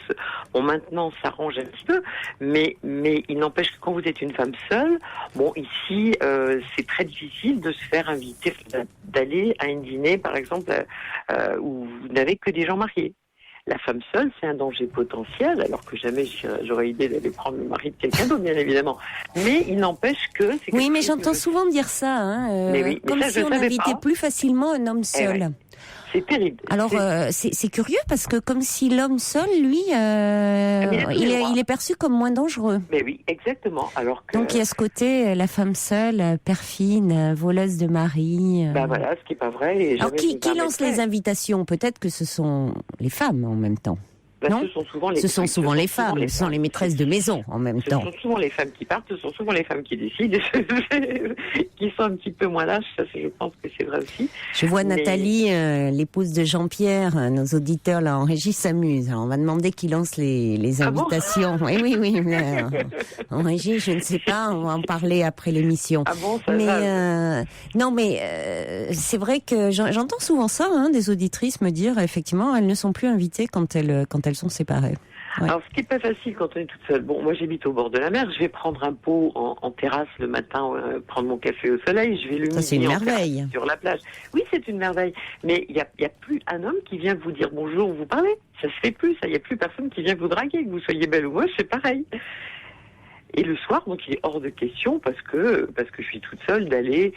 Speaker 3: maintenant, s'arrangent un petit peu. Mais il n'empêche que quand vous êtes une femme seule, ici, c'est très difficile de se faire inviter, d'aller à un dîner, par exemple, où vous n'avez que des gens mariés. La femme seule, c'est un danger potentiel, alors que jamais j'aurais idée d'aller prendre le mari de quelqu'un d'autre, bien évidemment. Mais il n'empêche que...
Speaker 1: Oui, mais j'entends souvent dire ça, comme si on invitait plus facilement un homme seul.
Speaker 3: C'est terrible.
Speaker 1: Alors, c'est curieux parce que comme si l'homme seul, lui, il est perçu comme moins dangereux.
Speaker 3: Mais oui, exactement. Alors que...
Speaker 1: Donc il y a ce côté, la femme seule, perfide, voleuse de mari.
Speaker 3: Voilà, ce qui n'est pas vrai. Et
Speaker 1: alors qui lance les invitations? Peut-être que ce sont les femmes en même temps. Non,
Speaker 3: ce sont souvent
Speaker 1: les femmes, ce sont les maîtresses de maison en même temps.
Speaker 3: Ce sont souvent les femmes qui partent, ce sont souvent les femmes qui décident, qui sont un petit peu moins lâches, ça je pense que c'est vrai aussi.
Speaker 1: Je vois Nathalie, l'épouse de Jean-Pierre, nos auditeurs là en régie s'amusent. Alors on va demander qui lance les invitations.
Speaker 3: Bon
Speaker 1: oui, en régie, je ne sais pas, on va en parler après l'émission.
Speaker 3: Ah bon, ça
Speaker 1: va. Non mais c'est vrai que j'entends souvent ça, des auditrices me dire effectivement elles ne sont plus invitées quand elles sont séparées. Ouais.
Speaker 3: Alors, ce qui n'est pas facile quand on est toute seule. Bon, moi, j'habite au bord de la mer. Je vais prendre un pot en terrasse le matin, prendre mon café au soleil. Je vais le
Speaker 1: midi en terrasse
Speaker 3: sur la plage. Oui, c'est une merveille. Mais il y a plus un homme qui vient vous dire bonjour, vous parlez. Ça se fait plus. Ça, il y a plus personne qui vient vous draguer, que vous soyez belle ou moche, c'est pareil. Et le soir, donc, il est hors de question parce que je suis toute seule d'aller.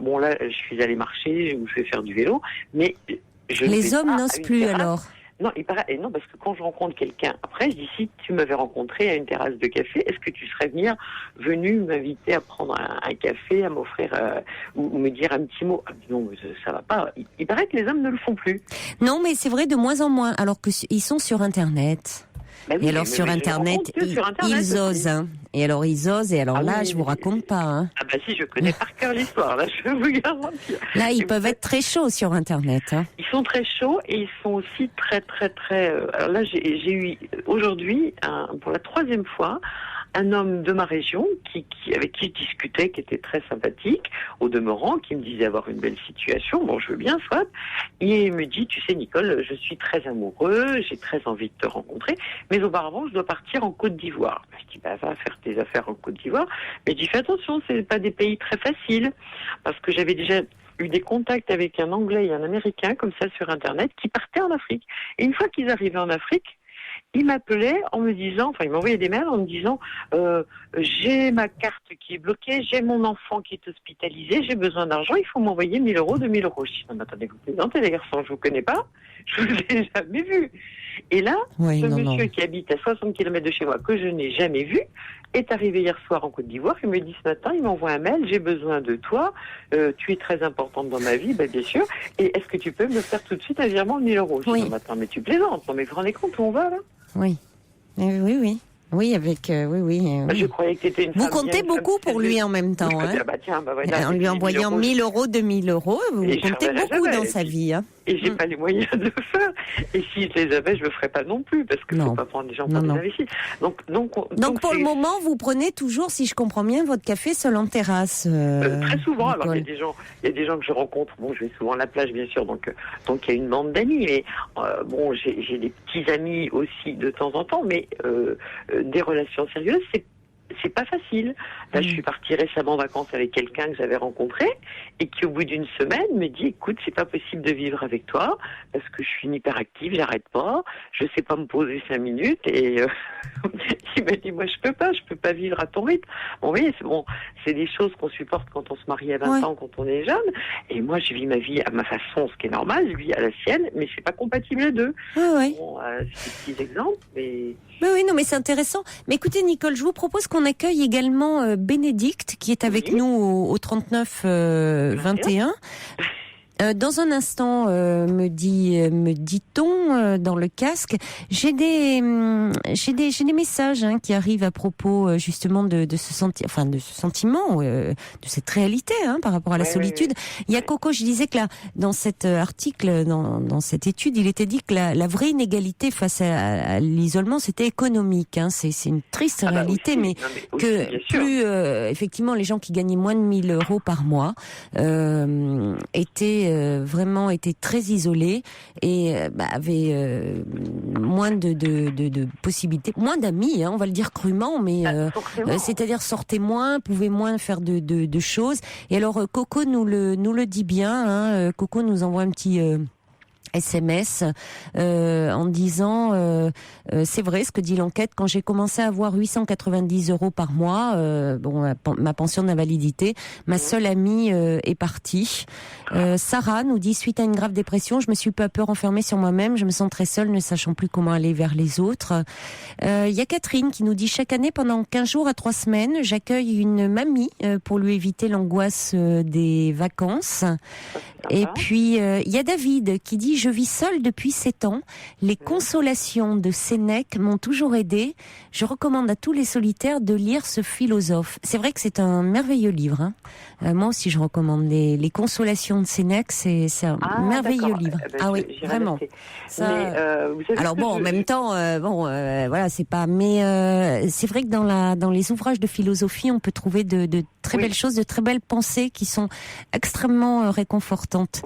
Speaker 3: Bon, là, je suis allée marcher ou je vais faire du vélo, mais
Speaker 1: les hommes n'osent plus alors.
Speaker 3: Non, non, parce que quand je rencontre quelqu'un, après, je dis, si tu m'avais rencontré à une terrasse de café, est-ce que tu serais venu m'inviter à prendre un café, à m'offrir, ou me dire un petit mot? Non, ça va pas. Il paraît que les hommes ne le font plus.
Speaker 1: Non, mais c'est vrai de moins en moins, alors qu'ils sont sur Internet.
Speaker 3: Bah oui,
Speaker 1: et alors sur Internet, ils osent. Et alors ils osent, et alors là, je vous raconte pas.
Speaker 3: Ah bah si, je connais par cœur l'histoire, là, je peux vous garantir.
Speaker 1: Là, ils peuvent être très chauds sur Internet.
Speaker 3: Ils sont très chauds et ils sont aussi très, très, très... Alors là, j'ai eu aujourd'hui, pour la 3e fois, un homme de ma région avec qui je discutais, qui était très sympathique, au demeurant, qui me disait avoir une belle situation. Bon, je veux bien, soit. Et il me dit, tu sais, Nicole, je suis très amoureux, j'ai très envie de te rencontrer, mais auparavant, je dois partir en Côte d'Ivoire. Je dis, va faire tes affaires en Côte d'Ivoire. Mais je dis, fais attention, c'est pas des pays très faciles. Parce que j'avais déjà eu des contacts avec un Anglais et un Américain, comme ça, sur Internet, qui partaient en Afrique. Et une fois qu'ils arrivaient en Afrique, ils m'appelaient en me disant, enfin, ils m'envoyaient des mails en me disant, j'ai ma carte qui est bloquée, j'ai mon enfant qui est hospitalisé, j'ai besoin d'argent, il faut m'envoyer 1 000 euros, 2 000 euros. Je dis, non, mais attendez, vous plaisantez, les garçons, je vous connais pas, je vous ai jamais vu. Et là, monsieur qui habite à 60 km de chez moi, que je n'ai jamais vu, est arrivé hier soir en Côte d'Ivoire. Il me dit ce matin, il m'envoie un mail, j'ai besoin de toi, tu es très importante dans ma vie, bien sûr, et est-ce que tu peux me faire tout de suite un virement de 1 000 euros? Je dis, non, attends, mais tu plaisantes, non, mais vous vous rendez compte où on va, là?
Speaker 1: Oui. Oui, avec oui.
Speaker 3: Je croyais que t'étais une
Speaker 1: Vous comptez beaucoup pour lui en même temps, hein. En lui envoyant 1 000 euros, 2 000 euros, vous comptez beaucoup dans sa vie, hein.
Speaker 3: Et j'ai pas les moyens de le faire. Et si je les avais, je le ferais pas non plus, parce que faut pas prendre les gens pour des imbéciles. Donc
Speaker 1: pour le moment, vous prenez toujours, si je comprends bien, votre café seul en terrasse.
Speaker 3: Très souvent. Alors il y a des gens que je rencontre. Bon, je vais souvent à la plage, bien sûr. Donc il y a une bande d'amis. Mais bon, j'ai des petits amis aussi de temps en temps. Mais des relations sérieuses, c'est pas facile. Là, je suis partie récemment en vacances avec quelqu'un que j'avais rencontré et qui, au bout d'une semaine, me dit, écoute, c'est pas possible de vivre avec toi parce que je suis une hyperactive, j'arrête pas, je sais pas me poser 5 minutes et il m'a dit, moi, je peux pas vivre à ton rythme. Bon, oui, c'est des choses qu'on supporte quand on se marie à 20 ans, quand on est jeune. Et moi, je vis ma vie à ma façon, ce qui est normal, je vis à la sienne, mais c'est pas compatible les deux. Bon, c'est des petits exemples, mais...
Speaker 1: Oui, non, mais c'est intéressant. Mais écoutez, Nicole, je vous propose qu'on accueille également Bénédicte, qui est avec nous au 39 21. Dans un instant, me dit-on dans le casque, j'ai des messages qui arrivent à propos justement de ce sentiment, de cette réalité par rapport à la solitude. Il y a Coco, je disais que là, dans cet article, dans cette étude, il était dit que la vraie inégalité face à l'isolement, c'était économique. C'est une triste réalité, mais que plus effectivement les gens qui gagnaient moins de 1 000 euros par mois étaient vraiment été très isolés et avaient moins de possibilités, moins d'amis, on va le dire crûment, mais c'est-à-dire sortaient moins, pouvaient moins faire de choses. Et alors Coco nous le dit bien, Coco nous envoie un petit SMS en disant c'est vrai ce que dit l'enquête, quand j'ai commencé à avoir 890 euros par mois, ma pension d'invalidité, ma seule amie est partie. Sarah nous dit, suite à une grave dépression, je me suis peu à peu renfermée sur moi-même, je me sens très seule, ne sachant plus comment aller vers les autres. Il y a Catherine qui nous dit, chaque année pendant 15 jours à 3 semaines, j'accueille une mamie pour lui éviter l'angoisse des vacances. Et puis il y a David qui dit, je vis seule depuis 7 ans. Les consolations de Sénèque m'ont toujours aidée. Je recommande à tous les solitaires de lire ce philosophe. C'est vrai que c'est un merveilleux livre. Moi aussi, je recommande les consolations de Sénèque. C'est un merveilleux livre. Oui, vraiment. Alors bon, en même temps, voilà, c'est pas. Mais c'est vrai que dans les ouvrages de philosophie, on peut trouver de très belles choses, de très belles pensées qui sont extrêmement réconfortantes.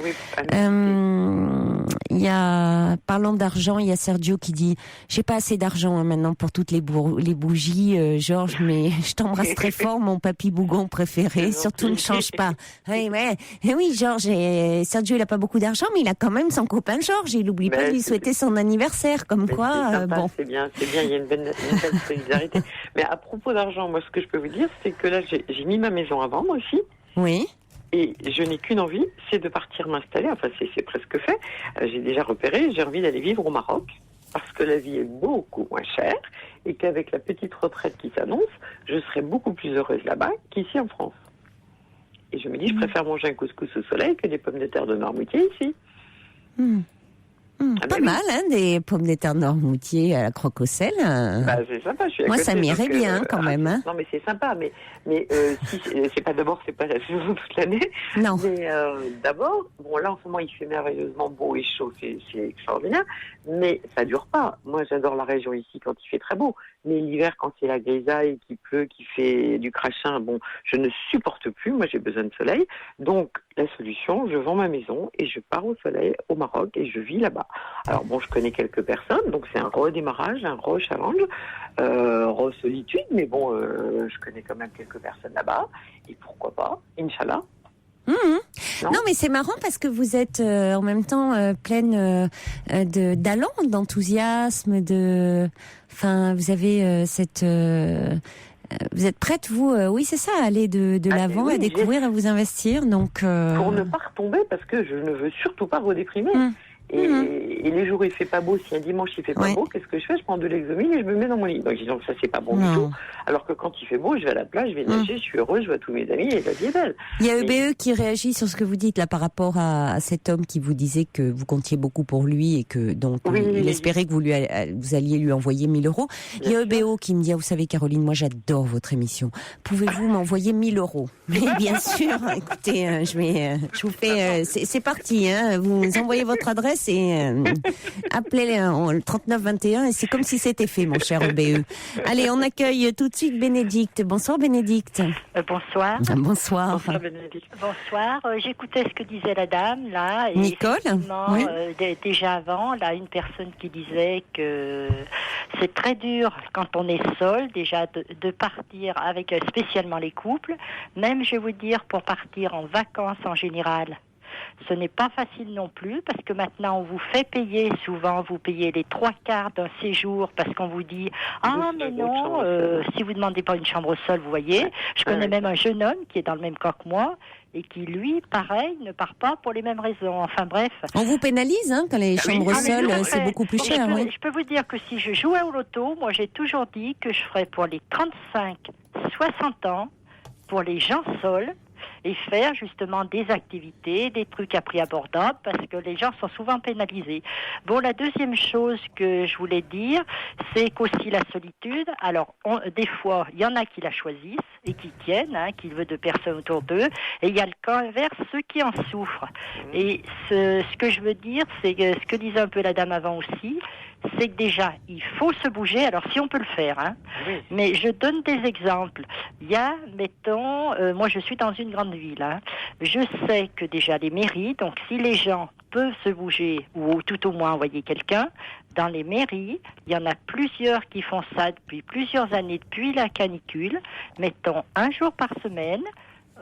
Speaker 1: Il y a, parlant d'argent, il y a Sergio qui dit, j'ai pas assez d'argent maintenant pour toutes les bougies, Georges, mais je t'embrasse très fort, mon papy bougon préféré, surtout ne change pas. Oui, Georges, Sergio il a pas beaucoup d'argent, mais il a quand même son copain Georges, il n'oublie pas de lui souhaiter son anniversaire, comme quoi,
Speaker 3: sympa, c'est bien, il y a une belle solidarité. Mais à propos d'argent, moi ce que je peux vous dire, c'est que là j'ai mis ma maison à vendre aussi.
Speaker 1: Oui.
Speaker 3: Et je n'ai qu'une envie, c'est de partir m'installer. Enfin, c'est presque fait. J'ai déjà repéré, j'ai envie d'aller vivre au Maroc, parce que la vie est beaucoup moins chère, et qu'avec la petite retraite qui s'annonce, je serai beaucoup plus heureuse là-bas qu'ici en France. Et je me dis, je préfère manger un couscous au soleil que des pommes de terre de Noirmoutier ici.
Speaker 1: Pas mal, des pommes de terre Noirmoutier à la croque au sel.
Speaker 3: C'est sympa, je suis à
Speaker 1: moi,
Speaker 3: côté,
Speaker 1: ça m'irait bien quand même.
Speaker 3: Non, mais c'est sympa, mais si c'est pas la saison toute l'année.
Speaker 1: Non.
Speaker 3: Mais d'abord, bon là en ce moment il fait merveilleusement beau et chaud, c'est extraordinaire, mais ça dure pas. Moi j'adore la région ici quand il fait très beau, mais l'hiver quand c'est la grisaille, qu'il pleut, qu'il fait du crachin, bon, je ne supporte plus. Moi j'ai besoin de soleil, donc la solution, je vends ma maison et je pars au soleil au Maroc et je vis là-bas. Alors bon, je connais quelques personnes, donc c'est un redémarrage, un re-challenge, re-solitude, mais bon, je connais quand même quelques personnes là-bas, et pourquoi pas, Inch'Allah.
Speaker 1: Non, mais c'est marrant parce que vous êtes en même temps pleine d'allant, d'enthousiasme, enfin, vous avez vous êtes prête, vous, oui, c'est ça, à aller de l'avant, à découvrir, à vous investir, donc.
Speaker 3: Pour ne pas retomber, parce que je ne veux surtout pas redéprimer. Et les jours où il fait pas beau, si un dimanche il fait pas beau, qu'est-ce que je fais? Je prends de l'Exomil et je me mets dans mon lit. Donc disons que ça c'est pas bon du tout. Alors que quand il fait beau, je vais à la plage, je vais nager, je suis heureuse, je vois tous mes amis et la vie est belle.
Speaker 1: Il y a EBE qui réagit sur ce que vous dites là par rapport à cet homme qui vous disait que vous comptiez beaucoup pour lui et que donc il espérait que vous alliez lui envoyer 1 000 euros. Il y a EBO qui me dit, vous savez Caroline, moi j'adore votre émission. Pouvez-vous m'envoyer 1 000 euros? Mais bien sûr, écoutez, je vous fais, c'est parti, hein, vous envoyez votre adresse et appelez le 3921 et c'est comme si c'était fait, mon cher EBE. Allez, on accueille tout de suite Bénédicte. Bonsoir Bénédicte.
Speaker 4: Bonsoir.
Speaker 1: Bonsoir.
Speaker 3: Bonsoir Bénédicte.
Speaker 4: Bonsoir. J'écoutais ce que disait la dame là. Et
Speaker 1: Nicole. Oui.
Speaker 4: Déjà avant, là, une personne qui disait que c'est très dur quand on est seul, déjà de partir avec spécialement les couples. Même, je vais vous dire, pour partir en vacances en général. Ce n'est pas facile non plus parce que maintenant on vous fait payer, souvent vous payez les 3/4 d'un séjour parce qu'on vous dit mais non, si vous ne demandez pas une chambre seule, vous voyez. Je connais même un jeune homme qui est dans le même cas que moi et qui lui, pareil, ne part pas pour les mêmes raisons. Enfin bref.
Speaker 1: On vous pénalise quand les chambres seules, c'est beaucoup plus cher.
Speaker 4: Je peux vous dire que si je jouais au loto, moi j'ai toujours dit que je ferais pour les 35-60 ans, pour les gens seuls, et faire justement des activités, des trucs à prix abordable, parce que les gens sont souvent pénalisés. Bon, la deuxième chose que je voulais dire, c'est qu'aussi la solitude, alors des fois, il y en a qui la choisissent et qui tiennent, qui veulent de personnes autour d'eux, et il y a le cas inverse, ceux qui en souffrent. Et ce que je veux dire, c'est que ce que disait un peu la dame avant aussi, c'est que déjà, il faut se bouger, alors si on peut le faire, mais je donne des exemples. Il y a, mettons, moi je suis dans une grande ville, je sais que déjà les mairies, donc si les gens peuvent se bouger, ou tout au moins envoyer quelqu'un, dans les mairies, il y en a plusieurs qui font ça depuis plusieurs années, depuis la canicule, mettons 1 jour par semaine,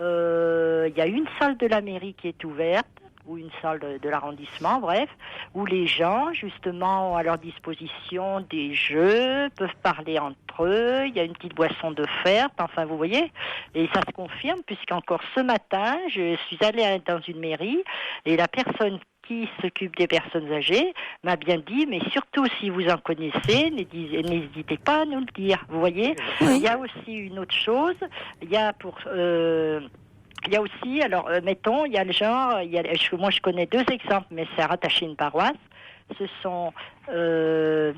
Speaker 4: il y a une salle de la mairie qui est ouverte, ou une salle de l'arrondissement, bref, où les gens, justement, ont à leur disposition des jeux, peuvent parler entre eux, il y a une petite boisson offerte, enfin, vous voyez, et ça se confirme, puisqu'encore ce matin, je suis allée dans une mairie, et la personne qui s'occupe des personnes âgées m'a bien dit, mais surtout si vous en connaissez, n'hésitez pas à nous le dire, vous voyez. Il y a aussi une autre chose, il y a aussi, alors mettons, il y a le genre, moi je connais 2 exemples, mais c'est rattaché à une paroisse. Ce sont une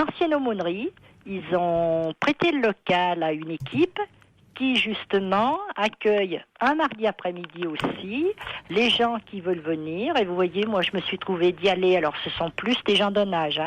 Speaker 4: ancienne aumônerie. Ils ont prêté le local à une équipe qui justement accueille un mardi après-midi aussi les gens qui veulent venir. Et vous voyez, moi je me suis trouvée d'y aller. Alors ce sont plus des gens d'un âge,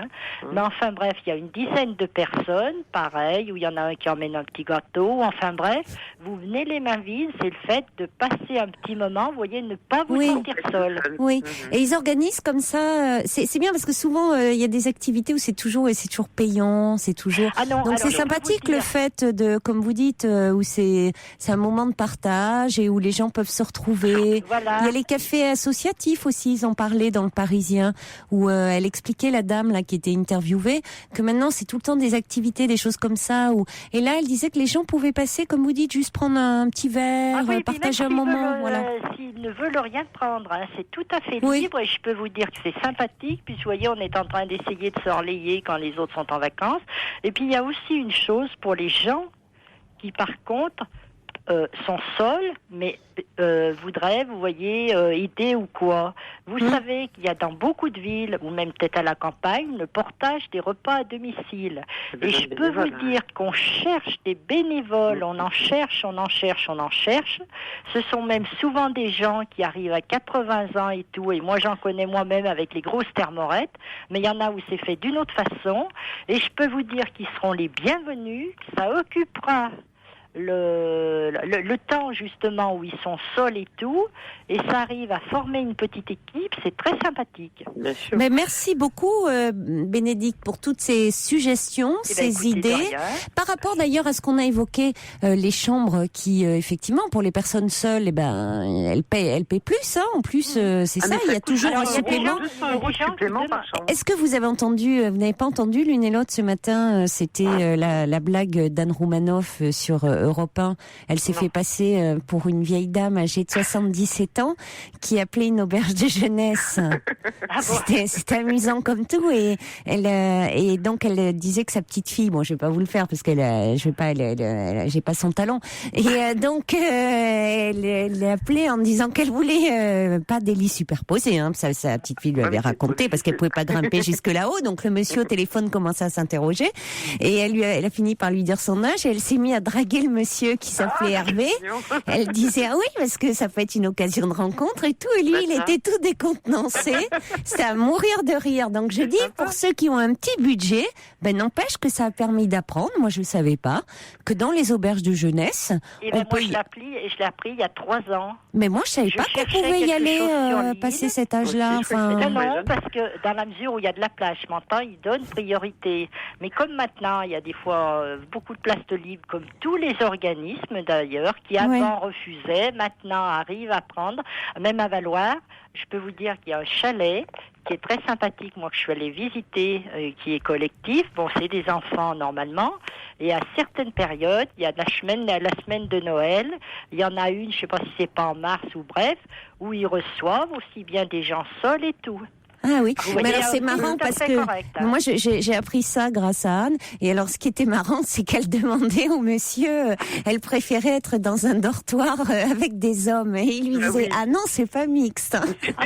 Speaker 4: mais enfin bref, il y a une dizaine de personnes, pareil, où il y en a un qui emmène un petit gâteau. Enfin bref, vous venez les mains vides. C'est le fait de passer un petit moment, vous voyez, ne pas vous sentir seul.
Speaker 1: Oui, et ils organisent comme ça. C'est bien parce que souvent il y a des activités où c'est toujours payant, c'est toujours. Donc c'est sympathique le fait de, comme vous dites, où c'est un moment de partage et où les gens peuvent se retrouver.
Speaker 4: Voilà.
Speaker 1: Il y a les cafés associatifs aussi, ils en parlaient dans le Parisien, où elle expliquait, la dame là qui était interviewée, que maintenant c'est tout le temps des activités, des choses comme ça. Et là, elle disait que les gens pouvaient passer, comme vous dites, juste prendre un petit verre, partager un moment.
Speaker 4: S'ils ne veulent rien prendre, c'est tout à fait libre, et je peux vous dire que c'est sympathique. Puis vous voyez, on est en train d'essayer de se relayer quand les autres sont en vacances. Et puis il y a aussi une chose pour les gens qui par contre sont seuls, mais voudraient, vous voyez, aider ou quoi. Vous savez qu'il y a dans beaucoup de villes, ou même peut-être à la campagne, le portage des repas à domicile. Et je peux vous dire qu'on cherche des bénévoles, on en cherche. Ce sont même souvent des gens qui arrivent à 80 ans et tout, et moi j'en connais moi-même avec les grosses thermorettes, mais il y en a où c'est fait d'une autre façon, et je peux vous dire qu'ils seront les bienvenus, ça occupera le temps justement où ils sont seuls et tout, et ça arrive à former une petite équipe, c'est très sympathique.
Speaker 3: Bien sûr.
Speaker 1: Mais merci beaucoup, Bénédicte, pour toutes ces suggestions, ces idées. Par rapport d'ailleurs à ce qu'on a évoqué, les chambres qui, effectivement, pour les personnes seules, elles paient plus. Hein, en plus, c'est ça. Il y a toujours un supplément. Est-ce que vous avez entendu, vous n'avez pas entendu l'une et l'autre ce matin, c'était la blague d'Anne Roumanoff sur Europe 1. Elle s'est fait passer pour une vieille dame âgée de 77 ans qui appelait une auberge de jeunesse. C'était amusant comme tout, et donc elle disait que sa petite fille, bon, je vais pas vous le faire parce qu'elle, j'ai pas son talent, et donc elle l'a appelée en disant qu'elle voulait pas des lits superposés, hein, sa petite fille lui avait raconté, parce qu'elle pouvait pas grimper jusque là-haut, donc le monsieur au téléphone commençait à s'interroger, et elle a fini par lui dire son âge, et elle s'est mise à draguer le monsieur qui s'appelait Hervé. Elle disait oui, parce que ça peut être une occasion de rencontre et tout, et lui il était tout décontenancé, c'était à mourir de rire. Donc je dis, pour ceux qui ont un petit budget, n'empêche que ça a permis d'apprendre, moi je ne savais pas, que dans les auberges de jeunesse,
Speaker 4: moi je l'ai appris il y a 3 ans.
Speaker 1: Mais moi je savais pas qu'on pouvait y aller passer cet âge-là.
Speaker 4: Non, parce que dans la mesure où il y a de la place, je m'entends, ils donnent priorité. Mais comme maintenant, il y a des fois beaucoup de places de libre, comme tous les organismes d'ailleurs, qui avant refusaient, maintenant arrivent à prendre, même à Valoir. Je peux vous dire qu'il y a un chalet qui est très sympathique, moi que je suis allée visiter, qui est collectif. Bon, c'est des enfants normalement. Et à certaines périodes, il y a la semaine de Noël, il y en a une, je ne sais pas si c'est pas en mars ou bref, où ils reçoivent aussi bien des gens seuls et tout.
Speaker 1: Ah oui, mais alors c'est marrant parce que moi j'ai appris ça grâce à Anne, et alors ce qui était marrant c'est qu'elle demandait au monsieur, elle préférait être dans un dortoir avec des hommes, et il lui disait ah non c'est pas mixte.
Speaker 4: Ah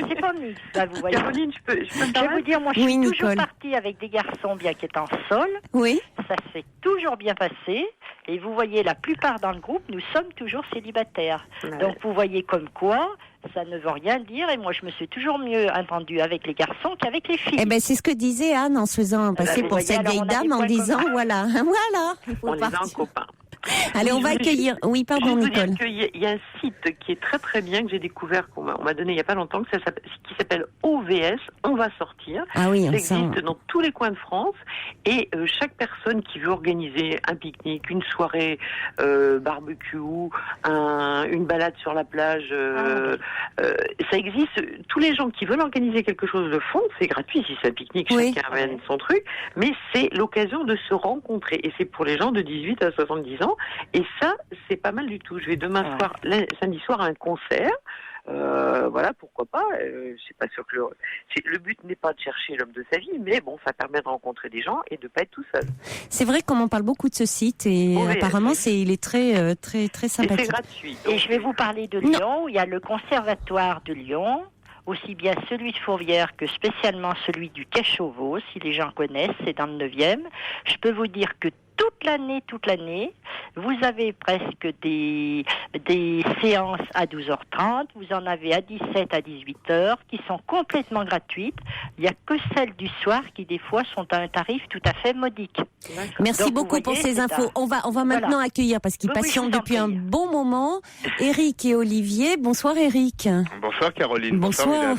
Speaker 4: c'est pas mixte, là, vous voyez.
Speaker 3: Caroline, je peux
Speaker 4: je vais vous dire, moi je suis toujours partie avec des garçons bien qu'étant seuls, ça s'est toujours bien passé, et vous voyez la plupart dans le groupe nous sommes toujours célibataires, donc vous voyez comme quoi ça ne veut rien dire, et moi je me suis toujours mieux entendue avec les garçons qu'avec les filles.
Speaker 1: C'est ce que disait Anne en se faisant passer pour cette vieille dame, en disant voilà,
Speaker 3: on les a en copain.
Speaker 1: Allez, on va accueillir. Oui, pardon, Nicole.
Speaker 3: Il y a un site qui est très très bien, que j'ai découvert, qu'on m'a donné il n'y a pas longtemps, qui s'appelle OVS, On va sortir.
Speaker 1: Ah oui,
Speaker 3: ça existe dans tous les coins de France, et chaque personne qui veut organiser un pique-nique, une soirée barbecue, une balade sur la plage, ça existe. Tous les gens qui veulent organiser quelque chose le font, c'est gratuit si c'est un pique-nique, chacun amène son truc, mais c'est l'occasion de se rencontrer, et c'est pour les gens de 18 à 70 ans. Et ça, c'est pas mal du tout. Je vais samedi soir, à un concert. Voilà, pourquoi pas. C'est pas sûr que le but n'est pas de chercher l'homme de sa vie, mais bon, ça permet de rencontrer des gens et de pas être tout seul.
Speaker 1: C'est vrai qu'on en parle beaucoup de ce site, et apparemment, il est très, très, très sympathique.
Speaker 3: Et c'est gratuit.
Speaker 4: Et je vais vous parler de Lyon, où il y a le Conservatoire de Lyon, aussi bien celui de Fourvière que spécialement celui du Quai Chauveau, si les gens connaissent, c'est dans le 9e. Je peux vous dire que toute l'année, vous avez presque des séances à 12h30, vous en avez à 17, à 18h, qui sont complètement gratuites. Il n'y a que celles du soir qui, des fois, sont à un tarif tout à fait modique.
Speaker 1: Merci beaucoup pour ces infos. On va maintenant accueillir, parce qu'ils patientent depuis un bon moment, Eric et Olivier. Bonsoir Eric.
Speaker 5: Bonsoir Caroline.
Speaker 1: Bonsoir.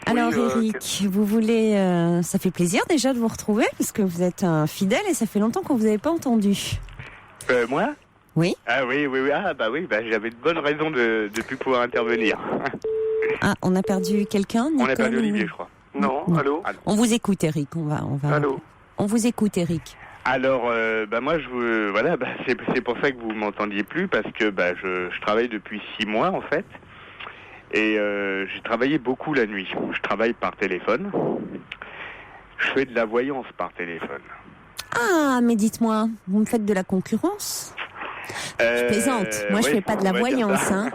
Speaker 1: Alors Eric, vous voulez, ça fait plaisir déjà de vous retrouver, parce que vous êtes un fidèle et ça fait longtemps qu'on vous avait pas entendu.
Speaker 5: Moi ?
Speaker 1: Oui.
Speaker 5: Ah oui. J'avais de bonnes raisons de plus pouvoir intervenir.
Speaker 1: Ah, on a perdu quelqu'un, Nicole?
Speaker 5: On a perdu Olivier, je crois.
Speaker 6: Non, allô.
Speaker 1: On vous écoute Eric, on va.
Speaker 6: Allô.
Speaker 1: On vous écoute Eric.
Speaker 5: Alors, moi, c'est pour ça que vous m'entendiez plus, parce que je travaille depuis 6 mois en fait. Et j'ai travaillé beaucoup la nuit. Je travaille par téléphone. Je fais de la voyance par téléphone.
Speaker 1: Ah, mais dites-moi, vous me faites de la concurrence? Je plaisante. Moi, je fais pas de la voyance, hein.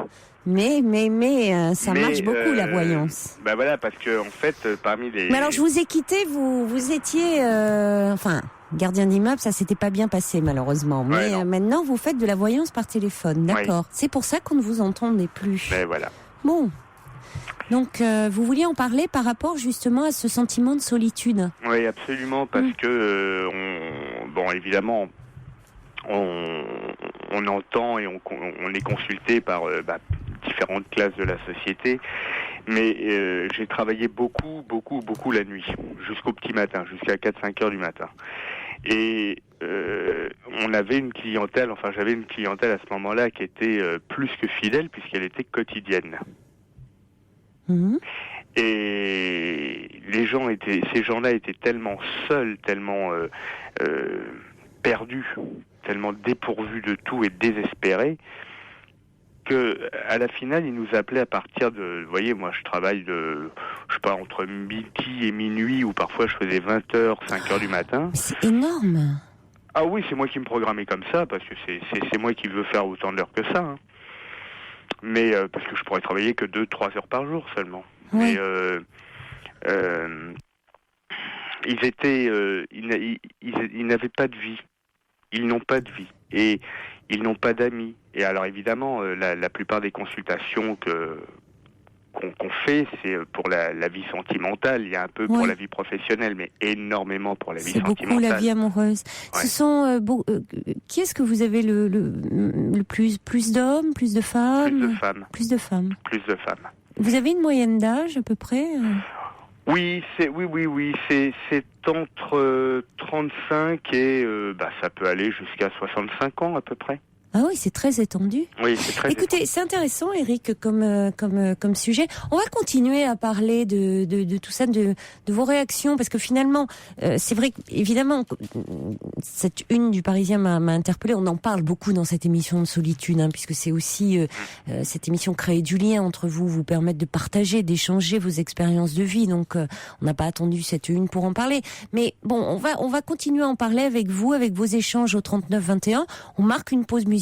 Speaker 1: Mais ça marche beaucoup la voyance.
Speaker 5: Voilà, parce que en fait, parmi les.
Speaker 1: Mais alors, je vous ai quitté. Vous étiez, gardien d'immeuble, ça s'était pas bien passé malheureusement. Mais maintenant, vous faites de la voyance par téléphone, d'accord. C'est pour ça qu'on ne vous entendait plus.
Speaker 5: Mais voilà.
Speaker 1: Bon. Donc, vous vouliez en parler par rapport justement à ce sentiment de solitude.
Speaker 5: Oui, absolument, parce que, évidemment, on entend et on est consulté par différentes classes de la société. Mais j'ai travaillé beaucoup la nuit, jusqu'au petit matin, jusqu'à 4-5 heures du matin. Et on avait une clientèle, enfin j'avais une clientèle à ce moment-là qui était plus que fidèle puisqu'elle était quotidienne.
Speaker 1: Mmh.
Speaker 5: Et ces gens-là étaient tellement seuls, tellement perdus, tellement dépourvus de tout et désespérés que à la finale, ils nous appelaient à partir de, vous voyez, moi je travaille entre midi et minuit ou parfois je faisais 20h, 5h du matin.
Speaker 1: C'est énorme.
Speaker 5: Ah oui, c'est moi qui me programmais comme ça parce que c'est moi qui veux faire autant d'heures que ça. Hein. Mais parce que je pourrais travailler que 2-3 heures par jour seulement.
Speaker 1: Oui.
Speaker 5: Mais ils n'avaient pas de vie. Ils n'ont pas de vie. Et ils n'ont pas d'amis. Et alors évidemment, la plupart des consultations qu'on fait, c'est pour la vie sentimentale. Il y a un peu pour la vie professionnelle, mais énormément pour la vie sentimentale.
Speaker 1: C'est beaucoup la vie amoureuse. Ouais. Ce sont qui est-ce que vous avez le plus d'hommes, plus de femmes?
Speaker 5: Plus de femmes.
Speaker 1: Plus de femmes.
Speaker 5: Plus de femmes.
Speaker 1: Vous avez une moyenne d'âge à peu près?
Speaker 5: Oui, c'est entre 35 et ça peut aller jusqu'à 65 ans à peu près.
Speaker 1: Ah oui, c'est très étendu.
Speaker 5: Oui, c'est très
Speaker 1: Écoutez,
Speaker 5: étendu.
Speaker 1: c'est intéressant, Eric, comme sujet. On va continuer à parler de tout ça, de vos réactions, parce que finalement, c'est vrai qu'évidemment, cette une du Parisien m'a interpellée. On en parle beaucoup dans cette émission de Solitude, puisque c'est aussi cette émission créer du lien entre vous permettre de partager, d'échanger vos expériences de vie. Donc, on n'a pas attendu cette une pour en parler. Mais bon, on va continuer à en parler avec vous, avec vos échanges au 39-21. On marque une pause musicale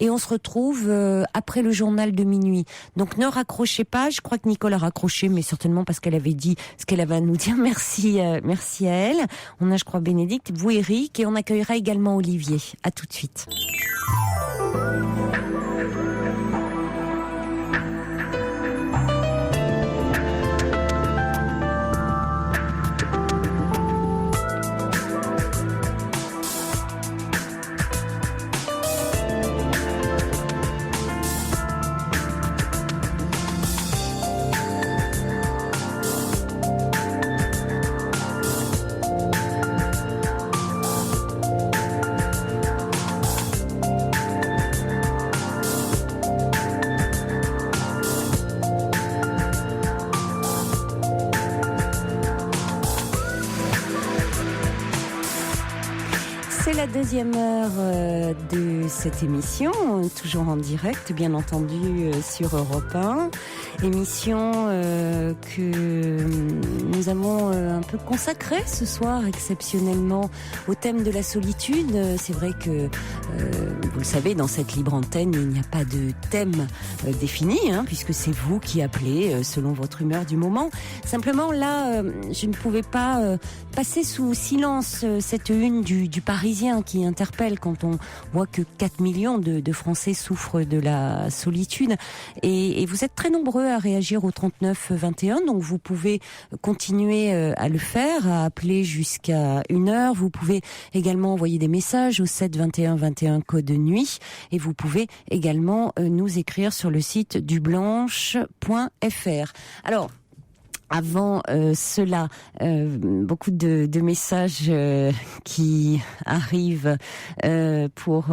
Speaker 1: et on se retrouve après le journal de minuit. Donc ne raccrochez pas, je crois que Nicole a raccroché, mais certainement parce qu'elle avait dit ce qu'elle avait à nous dire. Merci à elle. On a, je crois, Bénédicte, vous Eric, et on accueillera également Olivier. À tout de suite. Deuxième heure de cette émission, toujours en direct, bien entendu, sur Europe 1. Émission que nous avons un peu consacrée ce soir, exceptionnellement, au thème de la solitude. C'est vrai que, vous le savez, dans cette libre antenne, il n'y a pas de thème défini, puisque c'est vous qui appelez selon votre humeur du moment. Simplement, là, je ne pouvais pas passer sous silence cette une du Parisien qui interpelle quand on voit que 4 millions de Français souffrent de la solitude. Et vous êtes très nombreux à réagir au 39-21, donc vous pouvez continuer à le faire, à appeler jusqu'à 1h. Vous pouvez également envoyer des messages au 7-21-21 code nuit, et vous pouvez également nous écrire sur le site dublanche.fr. Alors, avant cela, beaucoup de messages qui arrivent pour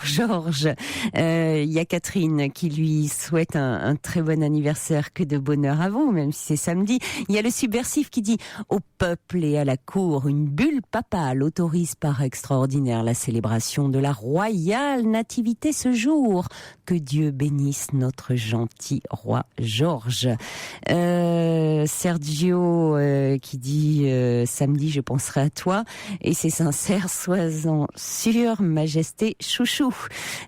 Speaker 1: Georges. Il y a Catherine qui lui souhaite un très bon anniversaire, que de bonheur à vous, même si c'est samedi. Il y a le subversif qui dit « Au peuple et à la cour, une bulle papale autorise par extraordinaire la célébration de la royale nativité ce jour. Que Dieu bénisse notre gentil roi Georges. » Sergio qui dit samedi je penserai à toi, et c'est sincère, sois-en sûr, majesté chouchou.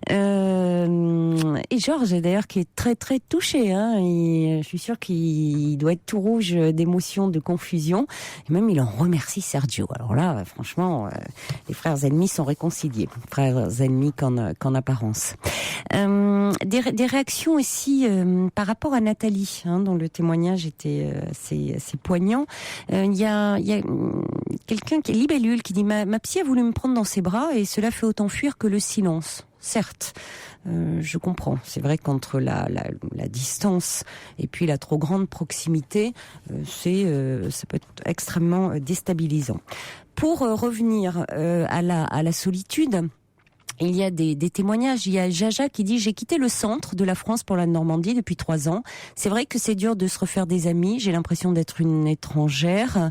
Speaker 1: Et Georges d'ailleurs qui est très très touché, et je suis sûre qu'il doit être tout rouge d'émotion, de confusion, et même il en remercie Sergio. Alors là franchement, les frères ennemis sont réconciliés, frères ennemis qu'en apparence. Des réactions aussi par rapport à Nathalie, dont le témoignage était assez poignant. Il y a quelqu'un qui est Libellule qui dit ma psy a voulu me prendre dans ses bras et cela fait autant fuir que le silence. Certes, je comprends. C'est vrai qu'entre la distance et puis la trop grande proximité, ça peut être extrêmement déstabilisant. Pour revenir à la solitude, il y a des témoignages. Il y a Jaja qui dit « J'ai quitté le centre de la France pour la Normandie depuis 3 ans. C'est vrai que c'est dur de se refaire des amis. J'ai l'impression d'être une étrangère. »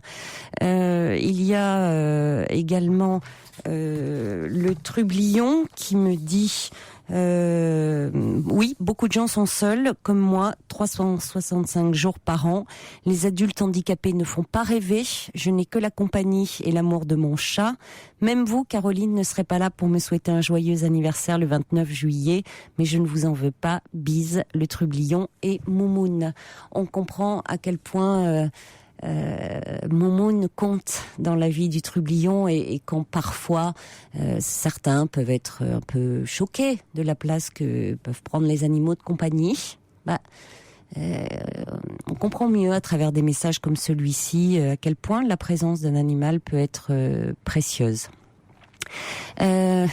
Speaker 1: Il y a également le Trublion qui me dit oui, beaucoup de gens sont seuls, comme moi, 365 jours par an. Les adultes handicapés ne font pas rêver. Je n'ai que la compagnie et l'amour de mon chat. Même vous, Caroline, ne serez pas là pour me souhaiter un joyeux anniversaire le 29 juillet, mais je ne vous en veux pas. Bise, le Trublion et Moumoun. On comprend à quel point Moumoun compte dans la vie du Trublion et quand parfois certains peuvent être un peu choqués de la place que peuvent prendre les animaux de compagnie. On comprend mieux à travers des messages comme celui-ci à quel point la présence d'un animal peut être précieuse. Il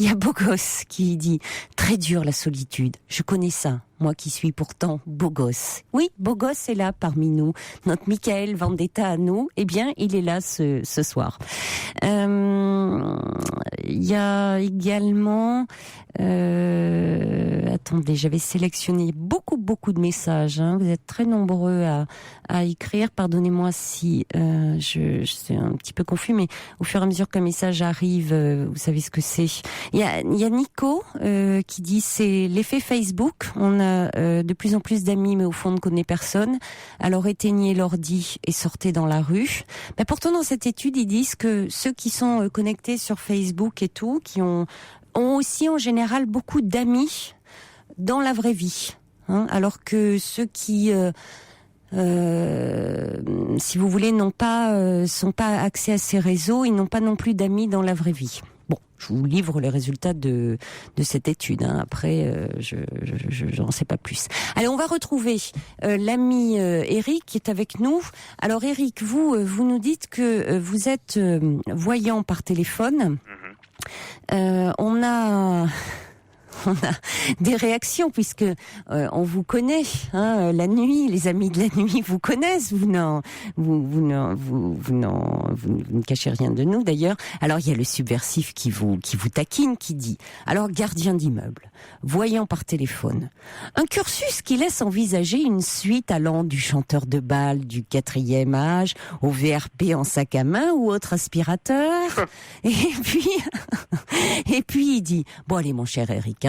Speaker 1: y a Bogos qui dit « Très dur la solitude, je connais ça, moi qui suis pourtant Bogos. » Oui, Bogos est là parmi nous. Notre Michael Vendetta à nous, eh bien, il est là ce soir. Il y a également... attendez, j'avais sélectionné beaucoup de messages. Vous êtes très nombreux à écrire. Pardonnez-moi si je suis un petit peu confus, mais au fur et à mesure qu'un message arrive, vous savez ce que c'est. Il y a Nico qui dit c'est l'effet Facebook. On a de plus en plus d'amis, mais au fond on ne connaît personne. Alors éteignez l'ordi et sortez dans la rue. Mais pourtant dans cette étude, ils disent que ceux qui sont connectés sur Facebook et tout, qui ont aussi en général beaucoup d'amis dans la vraie vie, alors que ceux qui, si vous voulez, sont pas accès à ces réseaux, ils n'ont pas non plus d'amis dans la vraie vie. Bon, je vous livre les résultats de cette étude. Après, je n'en sais pas plus. Allez, on va retrouver l'ami Eric qui est avec nous. Alors Eric, vous nous dites que vous êtes voyant par téléphone. On a des réactions puisque on vous connaît, la nuit, les amis de la nuit vous connaissent, vous ne cachez rien de nous d'ailleurs. Alors il y a le subversif qui vous taquine, qui dit alors gardien d'immeuble, voyant par téléphone, un cursus qui laisse envisager une suite allant du chanteur de bal du 4e âge au VRP en sac à main ou autre aspirateur. Et puis il dit bon allez mon cher Eric,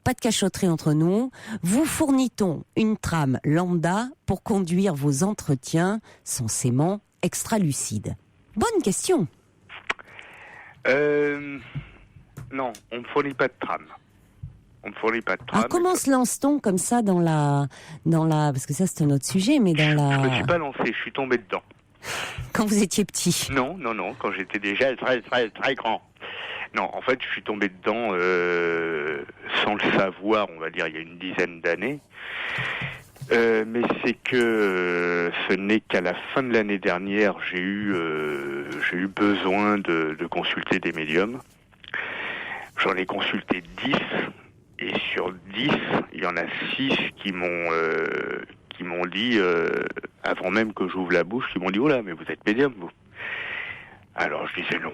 Speaker 1: pas de cachotterie entre nous, vous fournit-on une trame lambda pour conduire vos entretiens censément extra-lucides? Bonne question.
Speaker 5: Non, on ne fournit pas de trame.
Speaker 1: Alors comment se lance-t-on comme ça dans la parce que ça c'est un autre sujet, mais dans la...
Speaker 5: Je me suis pas lancé, je suis tombé dedans.
Speaker 1: Quand vous étiez petit?
Speaker 5: Non, quand j'étais déjà très très très grand. Non, en fait, je suis tombé dedans sans le savoir, on va dire, il y a une dizaine d'années. Mais c'est que ce n'est qu'à la fin de l'année dernière, j'ai eu besoin de consulter des médiums. J'en ai consulté 10, et sur 10, il y en a 6 qui m'ont dit, avant même que j'ouvre la bouche, qui m'ont dit « Oh là, mais vous êtes médium, vous ?» Alors je disais non.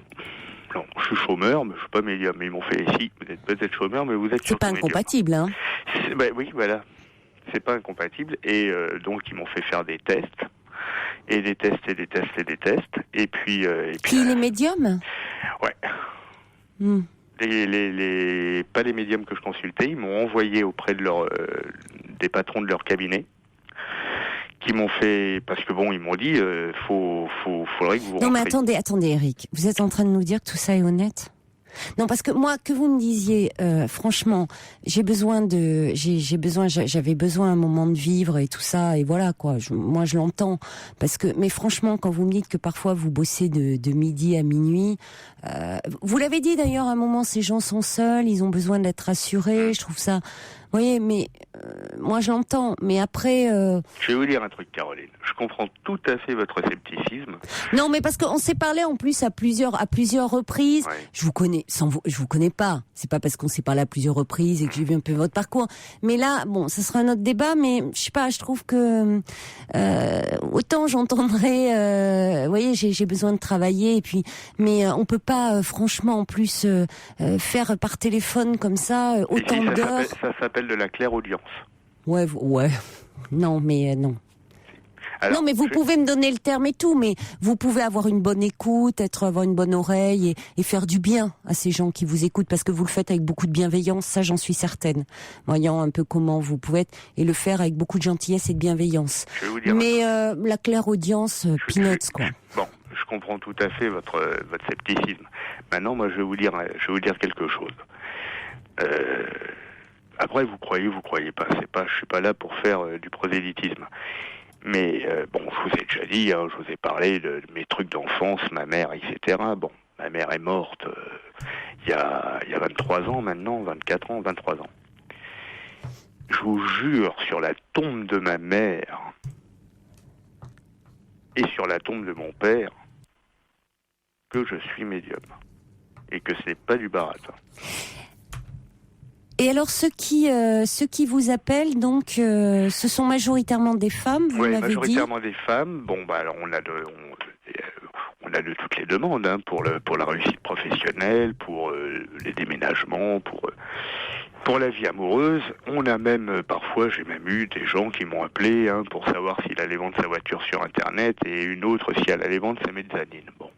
Speaker 5: Non, je suis chômeur, mais je suis pas médium. Mais ils m'ont fait si, vous êtes peut-être chômeur, mais vous êtes
Speaker 1: c'est pas incompatible,
Speaker 5: médium. Oui, voilà. C'est pas incompatible. Et donc, ils m'ont fait faire des tests. Et des tests, et des tests, et des tests. Et puis
Speaker 1: les médiums?
Speaker 5: Ouais. Pas les médiums que je consultais, ils m'ont envoyé auprès de des patrons de leur cabinet. Qui m'ont fait, parce que bon, ils m'ont dit, faudrait que vous rentriez.
Speaker 1: Non mais attendez Eric, vous êtes en train de nous dire que tout ça est honnête? Non, parce que moi, que vous me disiez, franchement, j'avais besoin un moment de vivre et tout ça, et voilà quoi. Moi, je l'entends, parce que, mais franchement, quand vous me dites que parfois vous bossez de midi à minuit, vous l'avez dit d'ailleurs à un moment, ces gens sont seuls, ils ont besoin d'être rassurés. Je trouve ça, vous voyez, mais moi j'entends, mais après.
Speaker 5: Je vais vous dire un truc, Caroline. Je comprends tout à fait votre scepticisme.
Speaker 1: Non, mais parce qu'on s'est parlé en plus à plusieurs reprises.
Speaker 5: Ouais.
Speaker 1: Je vous connais pas. C'est pas parce qu'on s'est parlé à plusieurs reprises et que j'ai vu un peu votre parcours. Mais là, bon, ça sera un autre débat. Mais je sais pas, je trouve que autant j'entendrai. Vous voyez, j'ai besoin de travailler et puis, mais on peut pas franchement en plus faire par téléphone comme ça autant d'heures.
Speaker 5: Ça s'appelle de la clairaudience.
Speaker 1: Ouais. Non, mais non.
Speaker 5: Alors,
Speaker 1: non, mais vous pouvez me donner le terme et tout, mais vous pouvez avoir une bonne écoute, avoir une bonne oreille et faire du bien à ces gens qui vous écoutent, parce que vous le faites avec beaucoup de bienveillance, ça j'en suis certaine, voyant un peu comment vous pouvez être, et le faire avec beaucoup de gentillesse et de bienveillance.
Speaker 5: Je vais vous dire
Speaker 1: mais la clairaudience, peanuts, quoi.
Speaker 5: Bon, je comprends tout à fait votre scepticisme. Maintenant, moi, je vais vous dire quelque chose. Après, vous croyez pas. Je suis pas là pour faire du prosélytisme. Mais bon, je vous ai déjà dit, je vous ai parlé de mes trucs d'enfance, ma mère, etc. Bon, ma mère est morte il y a 23 ans maintenant, 24 ans, 23 ans. Je vous jure, sur la tombe de ma mère et sur la tombe de mon père, que je suis médium. Et que c'est pas du baratin.
Speaker 1: Et alors ceux qui vous appellent, donc, ce sont majoritairement des femmes, vous l'avez dit ?
Speaker 5: Oui, majoritairement des femmes. Bon, bah alors on a de toutes les demandes, pour la réussite professionnelle, pour les déménagements, pour la vie amoureuse. On a même, parfois, j'ai même eu des gens qui m'ont appelé pour savoir s'il allait vendre sa voiture sur Internet et une autre si elle allait vendre sa mezzanine. Bon.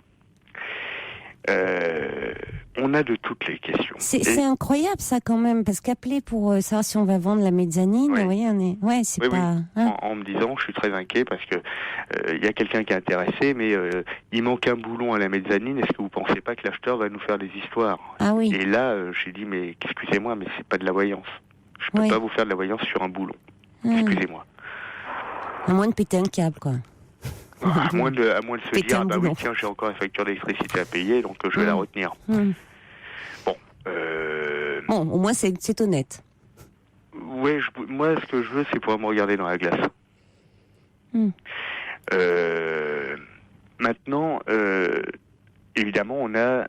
Speaker 5: On a de toutes les questions.
Speaker 1: C'est incroyable ça quand même, parce qu'appeler pour savoir si on va vendre la mezzanine, vous voyez, c'est pas...
Speaker 5: Oui. En me disant, je suis très inquiet parce que il y a quelqu'un qui est intéressé, mais il manque un boulon à la mezzanine, est-ce que vous pensez pas que l'acheteur va nous faire des histoires ?
Speaker 1: Ah oui.
Speaker 5: Et là, j'ai dit, mais excusez-moi, mais c'est pas de la voyance. Je peux pas vous faire de la voyance sur un boulon. Excusez-moi.
Speaker 1: À moins de péter un câble, quoi.
Speaker 5: À moins de se dire, oui, tiens, j'ai encore une facture d'électricité à payer, donc je vais la retenir.
Speaker 1: Bon, au moins c'est honnête.
Speaker 5: Ouais, moi, ce que je veux, c'est pouvoir me regarder dans la glace. Maintenant, évidemment, on a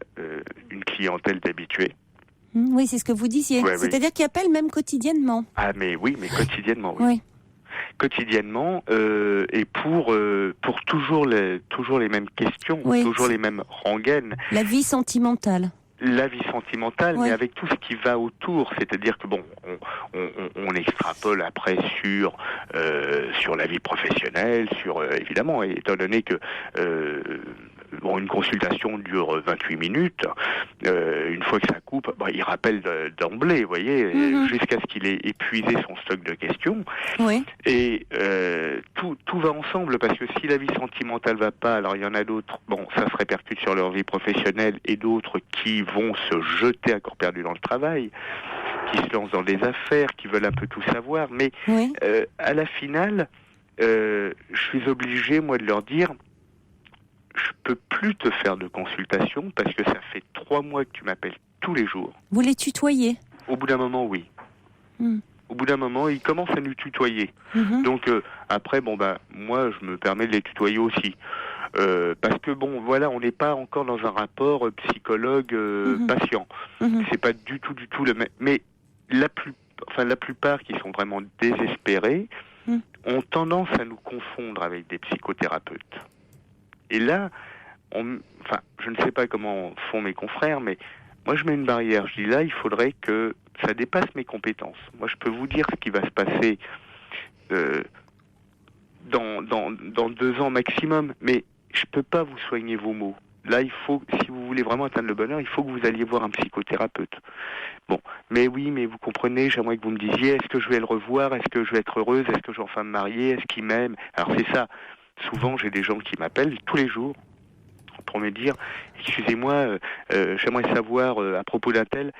Speaker 5: une clientèle d'habitués.
Speaker 1: Oui, c'est ce que vous disiez. C'est-à-dire qu'ils appellent même quotidiennement.
Speaker 5: Ah, mais quotidiennement, oui. Quotidiennement, et pour toujours les mêmes questions, toujours les mêmes rengaines.
Speaker 1: La vie sentimentale.
Speaker 5: La vie sentimentale, mais avec tout ce qui va autour, c'est-à-dire que on extrapole après sur la vie professionnelle, évidemment, étant donné que une consultation dure 28 minutes, une fois que ça coupe, il rappelle d'emblée, vous voyez, jusqu'à ce qu'il ait épuisé son stock de questions. Oui. Et tout va ensemble, parce que si la vie sentimentale va pas, alors il y en a d'autres, ça se répercute sur leur vie professionnelle, et d'autres qui vont se jeter à corps perdu dans le travail, qui se lancent dans des affaires, qui veulent un peu tout savoir, mais à la finale, je suis obligé, moi, de leur dire, je peux plus te faire de consultation parce que ça fait 3 mois que tu m'appelles tous les jours.
Speaker 1: Vous les tutoyez ?
Speaker 5: Au bout d'un moment, oui. Au bout d'un moment, ils commencent à nous tutoyer. Donc après, moi, je me permets de les tutoyer aussi. Parce que on n'est pas encore dans un rapport psychologue-patient. C'est pas du tout le même. Mais la plupart qui sont vraiment désespérés ont tendance à nous confondre avec des psychothérapeutes. Et là, je ne sais pas comment font mes confrères, mais moi je mets une barrière. Je dis là, il faudrait que ça dépasse mes compétences. Moi, je peux vous dire ce qui va se passer dans 2 ans maximum, mais je peux pas vous soigner vos maux. Là, il faut, si vous voulez vraiment atteindre le bonheur, il faut que vous alliez voir un psychothérapeute. Mais vous comprenez, j'aimerais que vous me disiez, est-ce que je vais le revoir, est-ce que je vais être heureuse, est-ce que je vais enfin me marier, est-ce qu'il m'aime ? Alors c'est ça. Souvent, j'ai des gens qui m'appellent tous les jours pour me dire, excusez-moi, j'aimerais savoir à propos d'un tel,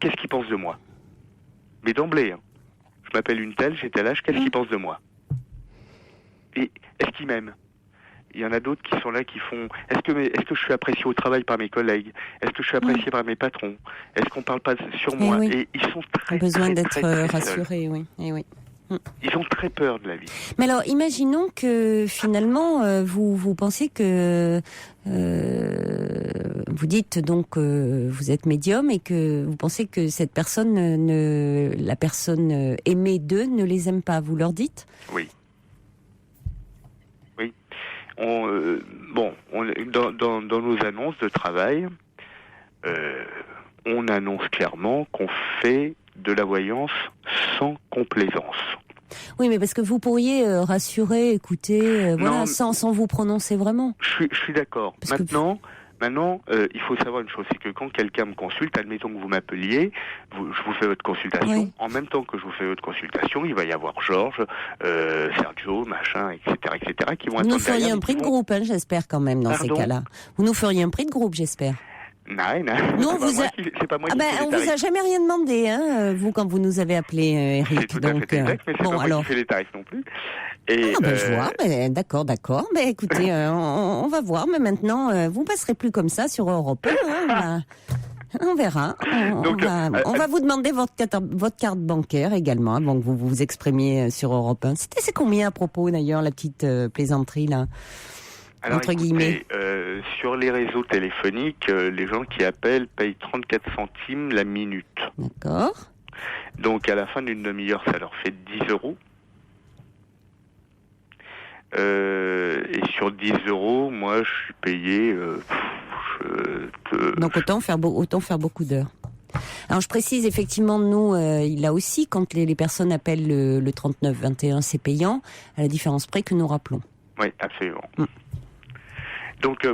Speaker 5: qu'est-ce qu'il pense de moi ? Mais d'emblée, je m'appelle une telle, j'ai tel âge, qu'est-ce qu'il pense de moi ? Et est-ce qu'il m'aime ? il y en a d'autres qui sont là, qui font, est-ce que je suis apprécié au travail par mes collègues? Est-ce que je suis apprécié par mes patrons? Est-ce qu'on parle pas sur moi?
Speaker 1: Oui.
Speaker 5: Et ils sont très,
Speaker 1: besoin
Speaker 5: très,
Speaker 1: d'être
Speaker 5: très, très
Speaker 1: rassurés,
Speaker 5: seuls.
Speaker 1: oui. Et oui.
Speaker 5: Ils ont très peur de la vie.
Speaker 1: Mais alors, imaginons que finalement, vous pensez que vous dites donc vous êtes médium et que vous pensez que cette personne, la personne aimée d'eux, ne les aime pas. Vous leur dites?
Speaker 5: Oui. Oui. Dans nos annonces de travail, on annonce clairement qu'on fait de la voyance sans complaisance.
Speaker 1: Oui, mais parce que vous pourriez rassurer, écouter, voilà, sans vous prononcer vraiment.
Speaker 5: Je suis d'accord. Maintenant, il faut savoir une chose, c'est que quand quelqu'un me consulte, admettons que vous m'appeliez, je vous fais votre consultation.
Speaker 1: Oui.
Speaker 5: En même temps que je vous fais votre consultation, il va y avoir Georges, Sergio, machin, etc., qui vont attendre derrière.
Speaker 1: Vous nous feriez un prix de groupe, hein, j'espère quand même dans ces cas-là. Vous nous feriez un prix de groupe, j'espère.
Speaker 5: Non.
Speaker 1: Nous, on vous a...
Speaker 5: C'est pas moi qui fais les
Speaker 1: on
Speaker 5: tarifs.
Speaker 1: vous a jamais rien demandé, hein, vous, quand vous nous avez appelé, Eric.
Speaker 5: C'est tout à fait exact, mais c'est pas moi qui fais les tarifs non plus. Et
Speaker 1: je vois, d'accord. Mais écoutez, on va voir, mais maintenant, vous passerez plus comme ça sur Europe 1, hein, on verra. On va vous demander votre carte bancaire également, avant que vous vous exprimiez sur Europe 1. C'est combien à propos, d'ailleurs, la petite plaisanterie, là?
Speaker 5: Alors,
Speaker 1: entre guillemets.
Speaker 5: Sur les réseaux téléphoniques, les gens qui appellent payent 34 centimes la minute.
Speaker 1: D'accord.
Speaker 5: Donc à la fin d'une demi-heure, ça leur fait 10 euros. Et sur 10 euros, moi, je suis payé...
Speaker 1: Donc autant faire beaucoup d'heures. Alors je précise, effectivement, nous, là aussi, quand les personnes appellent le 3921, c'est payant, à la différence près que nous rappelons.
Speaker 5: Oui, absolument. Donc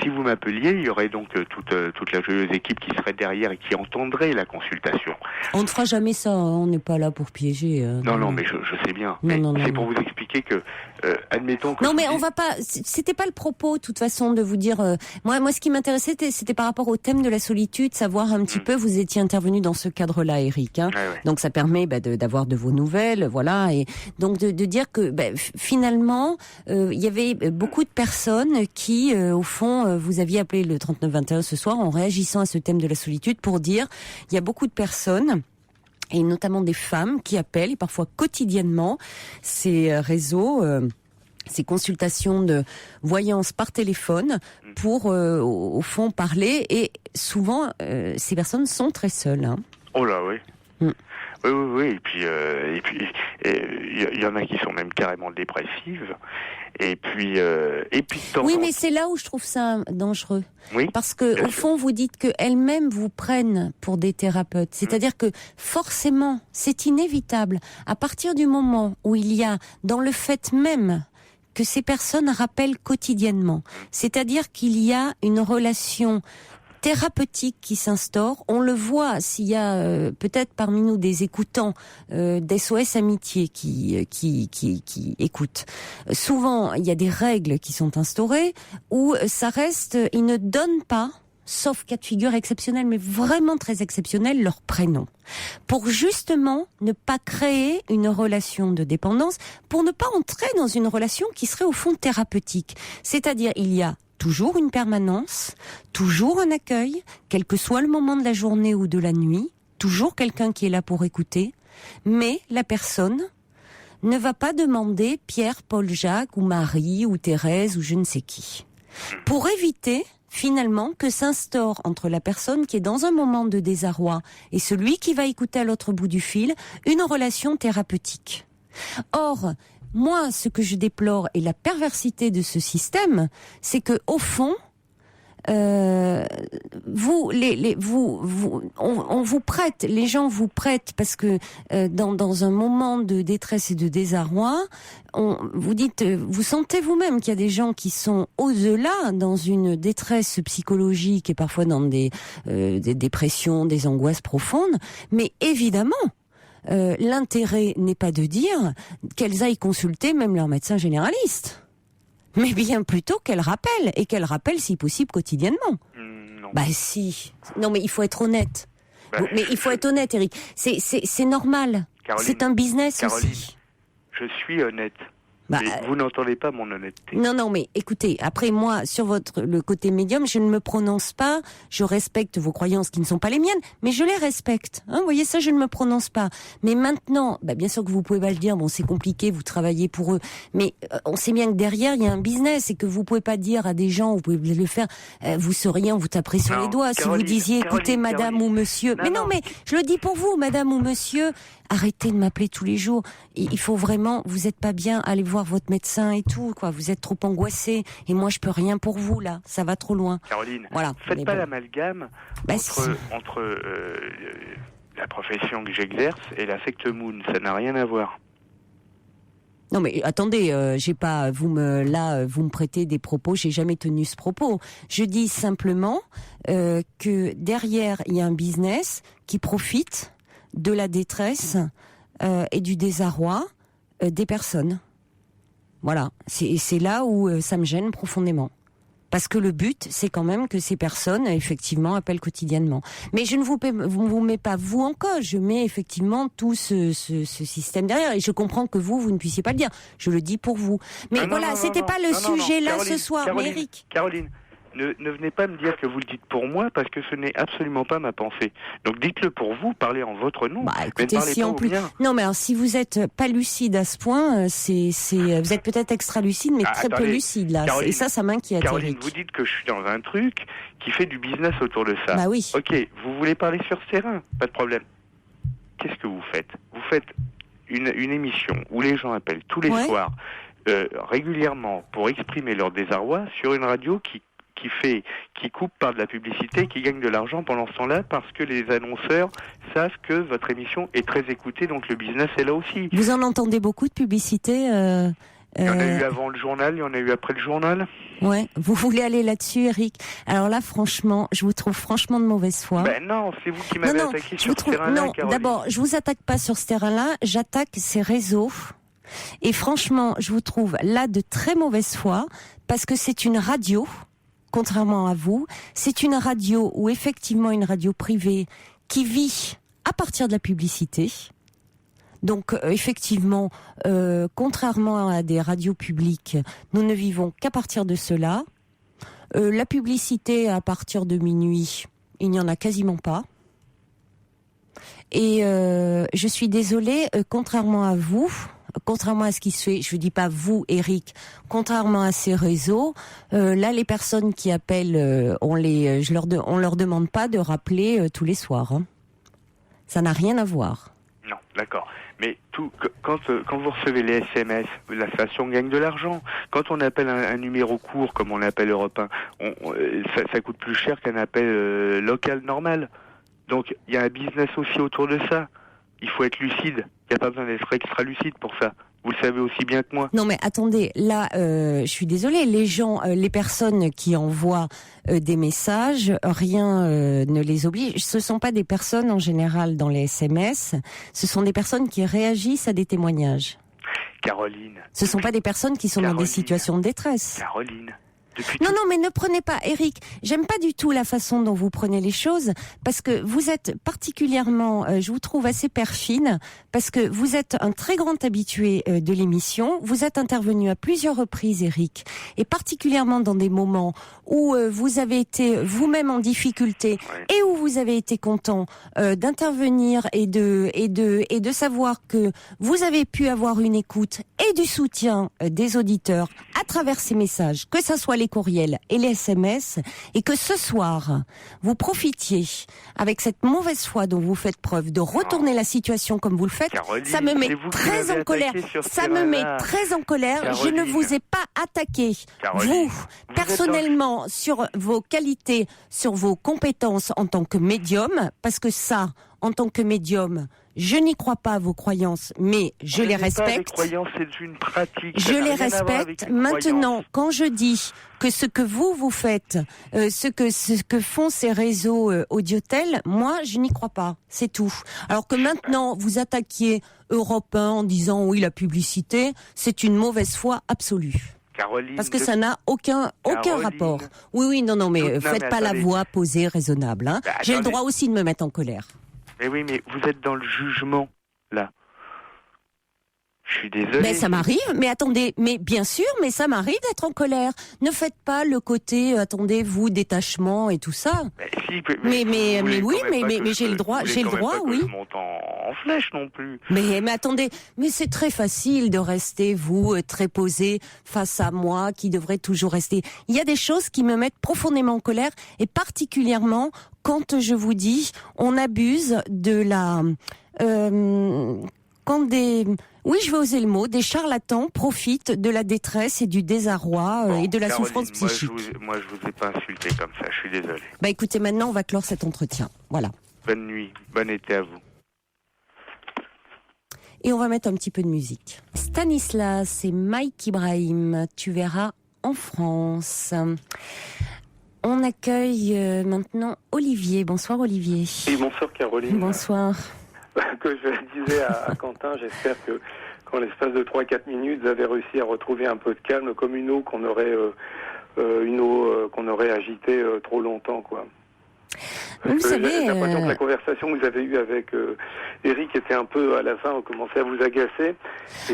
Speaker 5: si vous m'appeliez, il y aurait donc toute la joyeuse équipe qui serait derrière et qui entendrait la consultation.
Speaker 1: On ne fera jamais ça, hein, on n'est pas là pour piéger.
Speaker 5: Non, mais je sais bien. C'est pour vous expliquer que, admettons que...
Speaker 1: Non, mais on va pas... C'était pas le propos, de toute façon, de vous dire... Moi, ce qui m'intéressait, c'était par rapport au thème de la solitude, savoir un petit peu, vous étiez intervenu dans ce cadre-là, Eric. Hein,
Speaker 5: ouais.
Speaker 1: Donc ça permet d'avoir de vos nouvelles, voilà. Et donc de dire que finalement, il y avait beaucoup de personnes qui, au fond, vous aviez appelé le 3921 ce soir en réagissant à ce thème de la solitude pour dire il y a beaucoup de personnes et notamment des femmes qui appellent et parfois quotidiennement ces réseaux, ces consultations de voyance par téléphone pour au fond parler, et souvent ces personnes sont très seules. Hein.
Speaker 5: Oh là oui. Oui. Et puis il y en a qui sont même carrément dépressives. Et puis de temps
Speaker 1: oui,
Speaker 5: en
Speaker 1: mais c'est là où je trouve ça dangereux.
Speaker 5: Oui,
Speaker 1: parce que au fond, vous dites que elles-mêmes vous prennent pour des thérapeutes. C'est-à-dire que forcément, c'est inévitable. À partir du moment où il y a dans le fait même que ces personnes rappellent quotidiennement, c'est-à-dire qu'il y a une relation thérapeutique qui s'instaure. On le voit s'il y a peut-être parmi nous des écoutants d'SOS Amitié qui écoutent. Souvent, il y a des règles qui sont instaurées où ça reste, ils ne donnent pas, sauf cas de figure exceptionnel, mais vraiment très exceptionnel, leur prénom. Pour justement ne pas créer une relation de dépendance, pour ne pas entrer dans une relation qui serait au fond thérapeutique. C'est-à-dire, il y a toujours une permanence, toujours un accueil, quel que soit le moment de la journée ou de la nuit, toujours quelqu'un qui est là pour écouter, mais la personne ne va pas demander Pierre, Paul, Jacques ou Marie ou Thérèse ou je ne sais qui. Pour éviter finalement que s'instaure entre la personne qui est dans un moment de désarroi et celui qui va écouter à l'autre bout du fil une relation thérapeutique. Or, moi, ce que je déplore et la perversité de ce système, c'est que au fond, on vous prête, les gens vous prêtent parce que dans un moment de détresse et de désarroi, vous dites, vous sentez vous-même qu'il y a des gens qui sont au-delà dans une détresse psychologique et parfois dans des dépressions, des angoisses profondes, mais évidemment. L'intérêt n'est pas de dire qu'elles aillent consulter même leur médecin généraliste, mais bien plutôt qu'elles rappellent, et qu'elles rappellent si possible quotidiennement.
Speaker 5: Non.
Speaker 1: Bah si. Non mais il faut être honnête. Mais il faut être honnête, Eric. C'est normal.
Speaker 5: Caroline,
Speaker 1: c'est un business
Speaker 5: Caroline,
Speaker 1: aussi.
Speaker 5: je suis honnête.
Speaker 1: Bah,
Speaker 5: mais vous n'entendez pas mon honnêteté.
Speaker 1: Non, mais écoutez, après moi, sur le côté médium, je ne me prononce pas, je respecte vos croyances qui ne sont pas les miennes, mais je les respecte. Vous voyez, ça, je ne me prononce pas. Mais maintenant, bien sûr que vous pouvez pas le dire, bon, c'est compliqué, vous travaillez pour eux, mais on sait bien que derrière, il y a un business et que vous pouvez pas dire à des gens, vous pouvez le faire, vous seriez, on vous taperait sur les doigts. Si vous disiez, écoutez, madame ou monsieur, mais je le dis pour vous, madame ou monsieur, arrêtez de m'appeler tous les jours. Il faut vraiment, vous êtes pas bien, allez voir votre médecin et tout, quoi. Vous êtes trop angoissé. Et moi, je peux rien pour vous, là. Ça va trop loin.
Speaker 5: Caroline,
Speaker 1: voilà.
Speaker 5: Faites pas l'amalgame entre la profession que j'exerce et la secte Moon. Ça n'a rien à voir.
Speaker 1: Non mais attendez, j'ai pas vous me prêtez des propos, j'ai jamais tenu ce propos. Je dis simplement que derrière il y a un business qui profite de la détresse et du désarroi des personnes. Voilà, c'est là où ça me gêne profondément. Parce que le but, c'est quand même que ces personnes, effectivement, appellent quotidiennement. Mais je ne vous mets pas vous en cause, je mets effectivement tout ce système derrière. Et je comprends que vous ne puissiez pas le dire. Je le dis pour vous. Mais c'était pas le sujet là ce soir.
Speaker 5: Caroline,
Speaker 1: Eric.
Speaker 5: Caroline, ne venez pas me dire que vous le dites pour moi, parce que ce n'est absolument pas ma pensée. Donc dites-le pour vous, parlez en votre nom.
Speaker 1: Écoutez, mais si en plus. Non, mais alors si vous êtes pas lucide à ce point, vous êtes peut-être extra lucide, mais très peu lucide là.
Speaker 5: Caroline,
Speaker 1: et ça m'inquiète.
Speaker 5: Caroline,
Speaker 1: Eric.
Speaker 5: vous dites que je suis dans un truc qui fait du business autour de ça.
Speaker 1: Bah oui.
Speaker 5: Ok, vous voulez parler sur ce terrain, pas de problème. Qu'est-ce que vous faites ? Vous faites une émission où les gens appellent tous les soirs, régulièrement, pour exprimer leur désarroi sur une radio qui coupe par de la publicité, qui gagne de l'argent pendant ce temps-là, parce que les annonceurs savent que votre émission est très écoutée, donc le business est là aussi.
Speaker 1: Vous en entendez beaucoup de publicité
Speaker 5: Il y en a eu avant le journal, il y en a eu après le journal.
Speaker 1: Ouais, vous voulez aller là-dessus, Eric ? Alors là, franchement, je vous trouve franchement de mauvaise foi.
Speaker 5: Non, c'est vous qui m'avez attaqué sur ce terrain-là,
Speaker 1: Non,
Speaker 5: Caroline.
Speaker 1: d'abord, je vous attaque pas sur ce terrain-là, j'attaque ces réseaux. Et franchement, je vous trouve là de très mauvaise foi, parce que c'est une radio. Contrairement à vous, c'est une radio ou effectivement une radio privée qui vit à partir de la publicité. Donc effectivement, contrairement à des radios publiques, nous ne vivons qu'à partir de cela. La publicité à partir de minuit, il n'y en a quasiment pas. Et je suis désolée, contrairement à vous, contrairement à ce qui se fait, je ne dis pas vous, Eric, contrairement à ces réseaux, là, les personnes qui appellent, on leur demande pas de rappeler tous les soirs. Hein. Ça n'a rien à voir.
Speaker 5: Non, d'accord. Mais quand vous recevez les SMS, la station gagne de l'argent. Quand on appelle un numéro court, comme on l'appelle Europe 1, ça coûte plus cher qu'un appel local normal. Donc, il y a un business aussi autour de ça. Il faut être lucide. Il n'y a pas besoin d'être extra lucide pour ça. Vous le savez aussi bien que moi.
Speaker 1: Non mais attendez, là, je suis désolée, les personnes qui envoient des messages, rien ne les oblige. Ce sont pas des personnes en général dans les SMS, ce sont des personnes qui réagissent à des témoignages.
Speaker 5: Caroline.
Speaker 1: Ce sont pas des personnes qui sont dans des situations de détresse.
Speaker 5: Caroline.
Speaker 1: Non, mais ne prenez pas, Eric, j'aime pas du tout la façon dont vous prenez les choses, parce que vous êtes particulièrement, je vous trouve assez perfide, parce que vous êtes un très grand habitué de l'émission, vous êtes intervenu à plusieurs reprises, Eric, et particulièrement dans des moments où vous avez été vous-même en difficulté, et où vous avez été content d'intervenir et de savoir que vous avez pu avoir une écoute et du soutien des auditeurs à travers ces messages, que ça soit les courriels et les SMS, et que ce soir, vous profitiez, avec cette mauvaise foi dont vous faites preuve, de retourner la situation comme vous le faites.
Speaker 5: Caroline,
Speaker 1: ça me met très en colère. Ça me met très en colère.
Speaker 5: Caroline.
Speaker 1: Je ne vous ai pas attaqué,
Speaker 5: Caroline,
Speaker 1: vous, personnellement, sur vos qualités, sur vos compétences en tant que médium, parce que ça, en tant que médium, je n'y crois pas à vos croyances, mais je les respecte.
Speaker 5: Pas des croyances, c'est une pratique.
Speaker 1: Je les respecte. Maintenant, quand je dis que ce que vous faites, ce que font ces réseaux audiotels, moi, je n'y crois pas. C'est tout. Alors que maintenant, vous attaquiez Europe 1 en disant oui, la publicité, c'est une mauvaise foi absolue.
Speaker 5: Caroline,
Speaker 1: parce que ça n'a aucun rapport. Oui, non, mais faites pas la voix posée, raisonnable. Hein. J'ai le droit aussi de me mettre en colère.
Speaker 5: Mais oui, mais vous êtes dans le jugement, là. Je suis désolé.
Speaker 1: Mais ça m'arrive, mais attendez, mais bien sûr, mais ça m'arrive d'être en colère. Ne faites pas le côté, attendez, vous, détachement et tout ça. Mais oui, mais j'ai le droit, oui.
Speaker 5: Je monte en flèche non plus.
Speaker 1: Mais attendez, mais c'est très facile de rester, vous, très posé face à moi, qui devrait toujours rester. Il y a des choses qui me mettent profondément en colère, et particulièrement quand je vous dis, on abuse de la, oui, je vais oser le mot, des charlatans profitent de la détresse et du désarroi et de la souffrance psychique.
Speaker 5: Moi, je vous ai pas insulté comme ça, je suis désolé.
Speaker 1: Bah écoutez, maintenant, on va clore cet entretien. Voilà.
Speaker 5: Bonne nuit, bon été à vous.
Speaker 1: Et on va mettre un petit peu de musique. Stanislas et Mike Ibrahim, tu verras en France. On accueille maintenant Olivier. Bonsoir Olivier.
Speaker 6: Oui, bonsoir Caroline.
Speaker 1: Bonsoir.
Speaker 6: Que je disais à Quentin, j'espère que qu'en l'espace de 3-4 minutes, vous avez réussi à retrouver un peu de calme, comme une eau qu'on aurait agitée trop longtemps, quoi.
Speaker 1: Vous savez,
Speaker 6: j'ai l'impression que la conversation que vous avez eue avec Eric était un peu, à la fin, on commençait à vous agacer.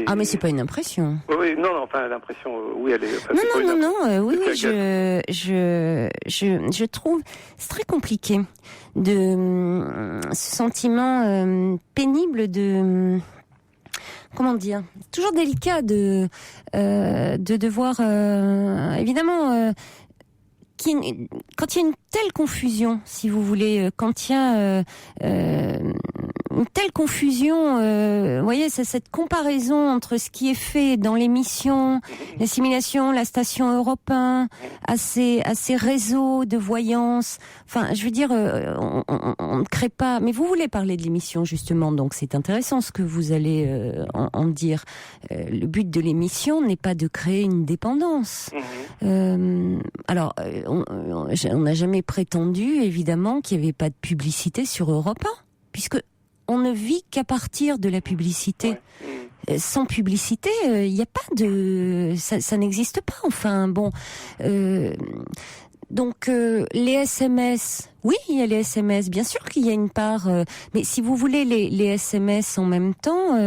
Speaker 1: Ah, mais c'est pas une impression.
Speaker 6: Oui, non, enfin, l'impression, oui, elle est... Enfin,
Speaker 1: oui, je trouve, c'est très compliqué, ce sentiment pénible de... Comment dire, toujours délicat de devoir, évidemment... quand il y a une telle confusion, si vous voulez, quand il y a une telle confusion, vous voyez, c'est cette comparaison entre ce qui est fait dans l'émission, l'assimilation, la station Europe 1, à ces réseaux de voyance. Enfin, je veux dire, on ne crée pas. Mais vous voulez parler de l'émission justement, donc c'est intéressant ce que vous allez en dire. Le but de l'émission n'est pas de créer une dépendance. Alors, on n'a jamais prétendu, évidemment, qu'il n'y avait pas de publicité sur Europe 1, puisque on ne vit qu'à partir de la publicité. Sans publicité, il n'y a pas de... Ça n'existe pas, enfin, bon... Donc, les SMS... Oui, il y a les SMS, bien sûr qu'il y a une part... mais si vous voulez les SMS en même temps,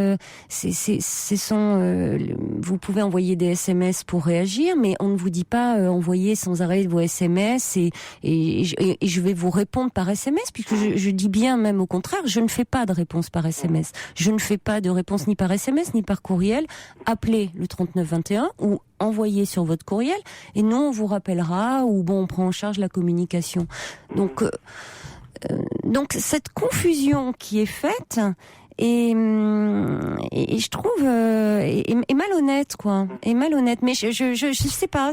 Speaker 1: vous pouvez envoyer des SMS pour réagir, mais on ne vous dit pas envoyer sans arrêt vos SMS et je vais vous répondre par SMS, puisque je dis bien même au contraire, je ne fais pas de réponse par SMS. Je ne fais pas de réponse ni par SMS ni par courriel. Appelez le 3921 ou envoyez sur votre courriel et nous on vous rappellera, ou bon, on prend en charge la communication. Donc cette confusion qui est faite et je trouve est malhonnête, quoi, est malhonnête. Mais je sais pas,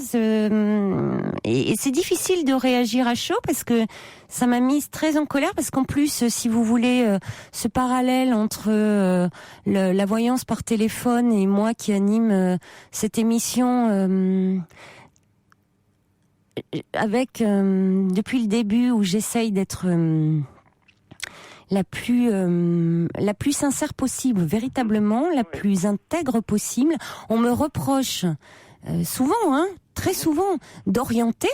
Speaker 1: et c'est difficile de réagir à chaud parce que ça m'a mise très en colère, parce qu'en plus, si vous voulez, ce parallèle entre la voyance par téléphone et moi qui anime cette émission. Avec depuis le début, où j'essaye d'être la plus sincère possible, véritablement la plus intègre possible, on me reproche souvent, très souvent, d'orienter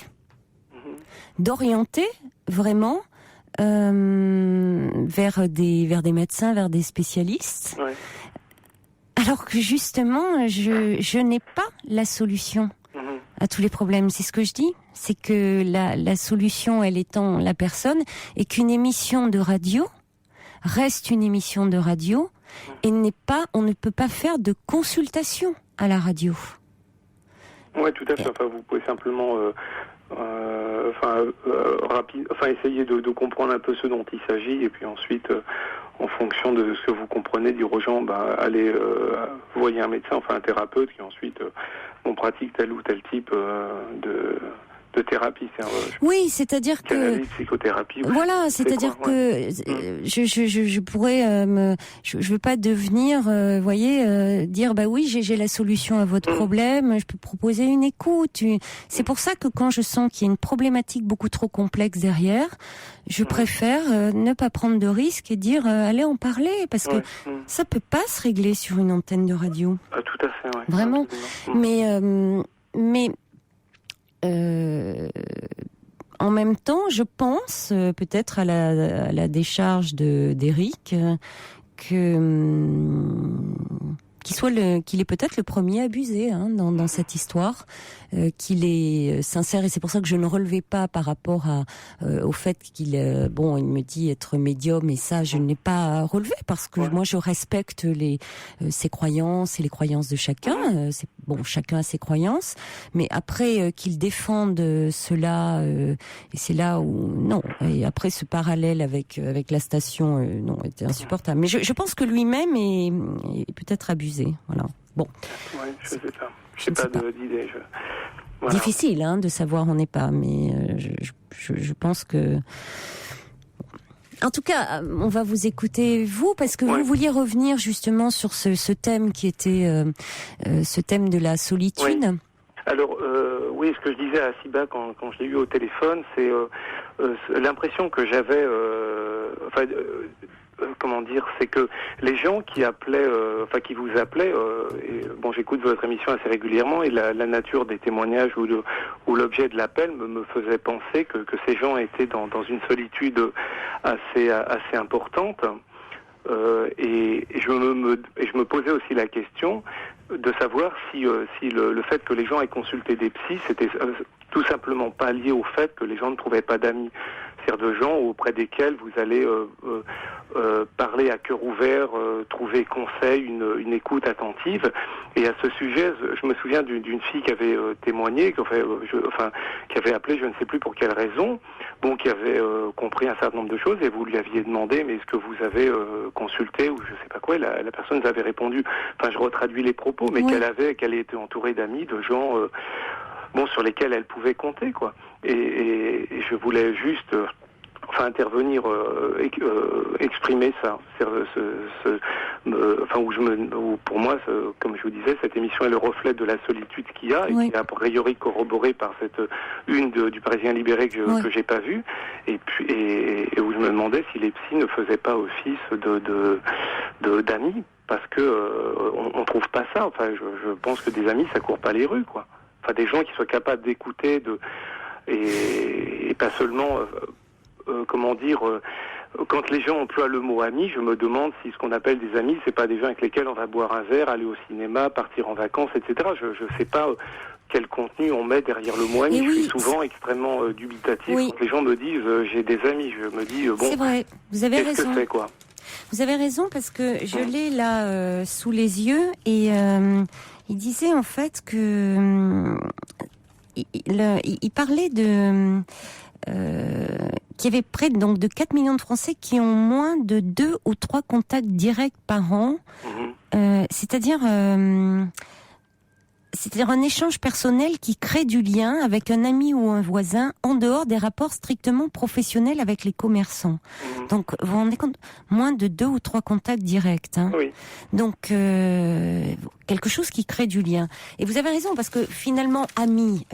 Speaker 1: vraiment vers des médecins, vers des spécialistes. Ouais. Alors que justement, je n'ai pas la solution à tous les problèmes. C'est ce que je dis, c'est que la solution, elle étant la personne, et qu'une émission de radio reste une émission de radio, et on ne peut pas faire de consultation à la radio.
Speaker 6: Oui, tout à fait. Enfin, vous pouvez simplement essayer de comprendre un peu ce dont il s'agit, et puis ensuite, en fonction de ce que vous comprenez, dire aux gens, allez voyez un médecin, enfin un thérapeute, qui ensuite on pratique tel ou tel type de thérapie.
Speaker 1: Oui, c'est-à-dire que
Speaker 6: psychothérapie.
Speaker 1: Voilà, c'est-à-dire que je pourrais je veux pas devenir dire oui, j'ai la solution à votre problème, je peux proposer une écoute. C'est pour ça que quand je sens qu'il y a une problématique beaucoup trop complexe derrière, je préfère ne pas prendre de risques et dire allez en parler, parce que ça peut pas se régler sur une antenne de radio.
Speaker 6: Ah, tout à fait, ouais.
Speaker 1: Vraiment. Mais en même temps, je pense peut-être à la décharge d'Éric, que qu'il est peut-être le premier abusé dans cette histoire, qu'il est sincère, et c'est pour ça que je ne relevais pas par rapport au fait qu'il il me dit être médium, et ça je ne l'ai pas relevé parce que moi je respecte ses croyances et les croyances de chacun. Chacun a ses croyances, mais après qu'il défende cela, et c'est là où non. Et après ce parallèle avec la station, non, était insupportable. Mais je pense que lui-même est peut-être abusé. Voilà. Bon.
Speaker 6: Ouais, je sais pas. Je n'ai pas d'idée.
Speaker 1: Voilà. Difficile de savoir, on n'est pas, mais je pense que. En tout cas, on va vous écouter, vous, parce que vous vouliez revenir justement sur ce thème qui était ce thème de la solitude.
Speaker 6: Oui. Alors, ce que je disais à Siba quand je l'ai eu au téléphone, c'est l'impression que j'avais, c'est que les gens qui appelaient, qui vous appelaient, j'écoute votre émission assez régulièrement, et la nature des témoignages ou l'objet de l'appel me faisait penser que ces gens étaient dans une solitude assez importante, et je me posais aussi la question de savoir si le fait que les gens aient consulté des psys, c'était tout simplement pas lié au fait que les gens ne trouvaient pas d'amis. C'est-à-dire de gens auprès desquels vous allez parler à cœur ouvert, trouver conseil, une écoute attentive. Et à ce sujet, je me souviens d'une fille qui avait témoigné, qui avait appelé, je ne sais plus pour quelle raison, qui avait compris un certain nombre de choses, et vous lui aviez demandé, mais est-ce que vous avez consulté, ou je sais pas quoi, et la personne vous avait répondu, je retraduis les propos, mais qu'elle était entourée d'amis, de gens sur lesquels elle pouvait compter, quoi. Et je voulais juste intervenir, exprimer ça. Où pour moi, comme je vous disais, cette émission est le reflet de la solitude qu'il y a, et qui est a priori corroborée par cette une du Parisien libéré que j'ai pas vue, et puis et où je me demandais si les psys ne faisaient pas office d'amis, parce que on trouve pas ça. Je pense que des amis, ça court pas les rues, quoi. Des gens qui soient capables d'écouter, et pas seulement, quand les gens emploient le mot ami, je me demande si ce qu'on appelle des amis, c'est pas des gens avec lesquels on va boire un verre, aller au cinéma, partir en vacances, etc. Je sais pas quel contenu on met derrière le mot ami. Je suis souvent extrêmement dubitatif quand les gens me disent j'ai des amis. Je me dis
Speaker 1: c'est vrai, vous avez raison.
Speaker 6: Qu'est-ce que c'est, quoi?
Speaker 1: Vous avez raison, parce que je l'ai là sous les yeux, et il disait en fait que il parlait de qu'il y avait près de 4 millions de Français qui ont moins de 2 ou 3 contacts directs par an, c'est-à-dire un échange personnel qui crée du lien avec un ami ou un voisin en dehors des rapports strictement professionnels avec les commerçants. Donc, vous vous rendez compte, moins de 2 ou 3 contacts directs.
Speaker 6: Oui.
Speaker 1: Donc, quelque chose qui crée du lien. Et vous avez raison, parce que finalement, ami,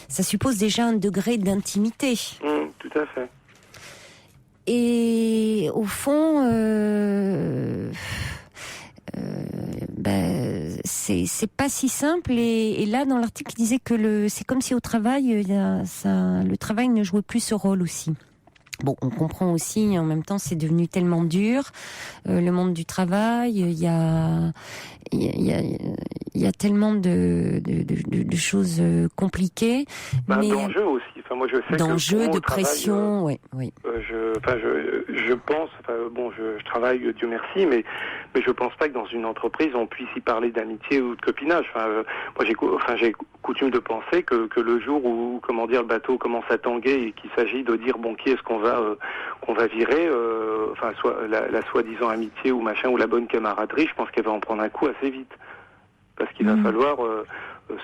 Speaker 1: ça suppose déjà un degré d'intimité.
Speaker 6: Tout à fait.
Speaker 1: Et au fond, c'est pas si simple, et là dans l'article il disait que c'est comme si au travail le travail ne jouait plus ce rôle aussi. Bon, on comprend aussi, en même temps, c'est devenu tellement dur, le monde du travail. Il y a tellement de choses compliquées. Mais
Speaker 6: d'enjeux aussi. Moi, je sais
Speaker 1: d'enjeux, de pression, oui.
Speaker 6: Je pense, je travaille, Dieu merci, mais je pense pas que dans une entreprise on puisse y parler d'amitié ou de copinage. Moi, j'ai coutume de penser que le jour où, le bateau commence à tanguer et qu'il s'agit de dire qui est-ce qu'on va virer, soit la soi-disant amitié ou machin, ou la bonne camaraderie, je pense qu'elle va en prendre un coup assez vite, parce qu'il va falloir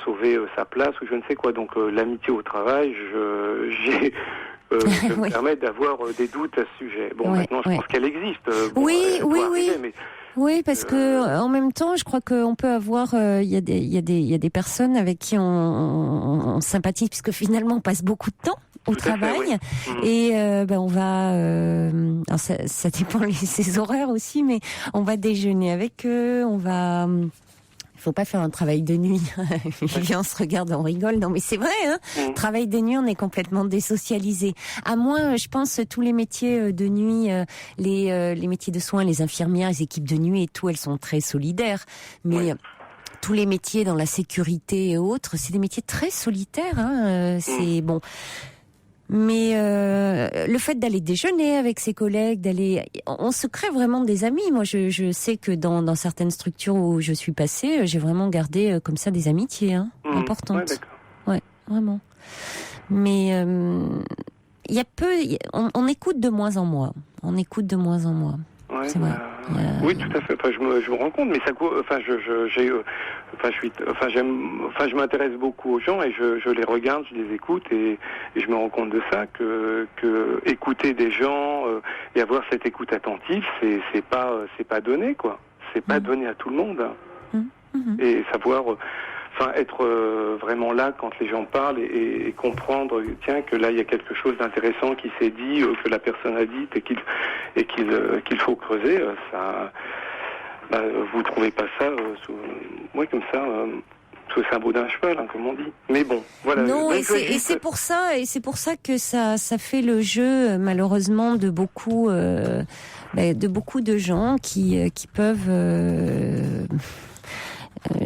Speaker 6: sauver sa place ou je ne sais quoi. Donc l'amitié au travail, je me permets d'avoir des doutes à ce sujet. Maintenant, je pense qu'elle existe.
Speaker 1: Oui.
Speaker 6: Mais
Speaker 1: oui, parce que en même temps, je crois qu'on peut avoir, il y a des personnes avec qui on sympathise, puisque finalement on passe beaucoup de temps au travail, et on va, alors ça dépend ses horaires aussi, mais on va déjeuner avec eux, on va faut pas faire un travail de nuit. Vivian, on se regarde, on rigole. Non, mais c'est vrai, hein. Travail de nuit, on est complètement désocialisé. À moins, je pense, tous les métiers de nuit, les métiers de soins, les infirmières, les équipes de nuit et tout, elles sont très solidaires. Mais tous les métiers dans la sécurité et autres, c'est des métiers très solitaires, hein. C'est bon. Mais le fait d'aller déjeuner avec ses collègues, on se crée vraiment des amis. Moi, je sais que dans certaines structures où je suis passée, j'ai vraiment gardé comme ça des amitiés importantes.
Speaker 6: Ouais, d'accord.
Speaker 1: Ouais, vraiment. Mais il y a on écoute de moins en moins. On écoute de moins en moins.
Speaker 6: Ouais,
Speaker 1: c'est vrai.
Speaker 6: Oui, tout à fait. Enfin, je me rends compte, mais ça, je m'intéresse beaucoup aux gens et je les regarde, je les écoute et je me rends compte de ça que écouter des gens et avoir cette écoute attentive, c'est pas donné, quoi. C'est pas donné à tout le monde. Et savoir. Être vraiment là quand les gens parlent et comprendre, tiens, que là il y a quelque chose d'intéressant qui s'est dit, que la personne a dit et qu'il faut creuser. Ça, vous trouvez pas ça, comme ça, sous le sabot d'un cheval, hein, comme on dit. Mais bon, voilà.
Speaker 1: Non, et c'est pour ça que ça fait le jeu, malheureusement, de beaucoup de gens qui peuvent.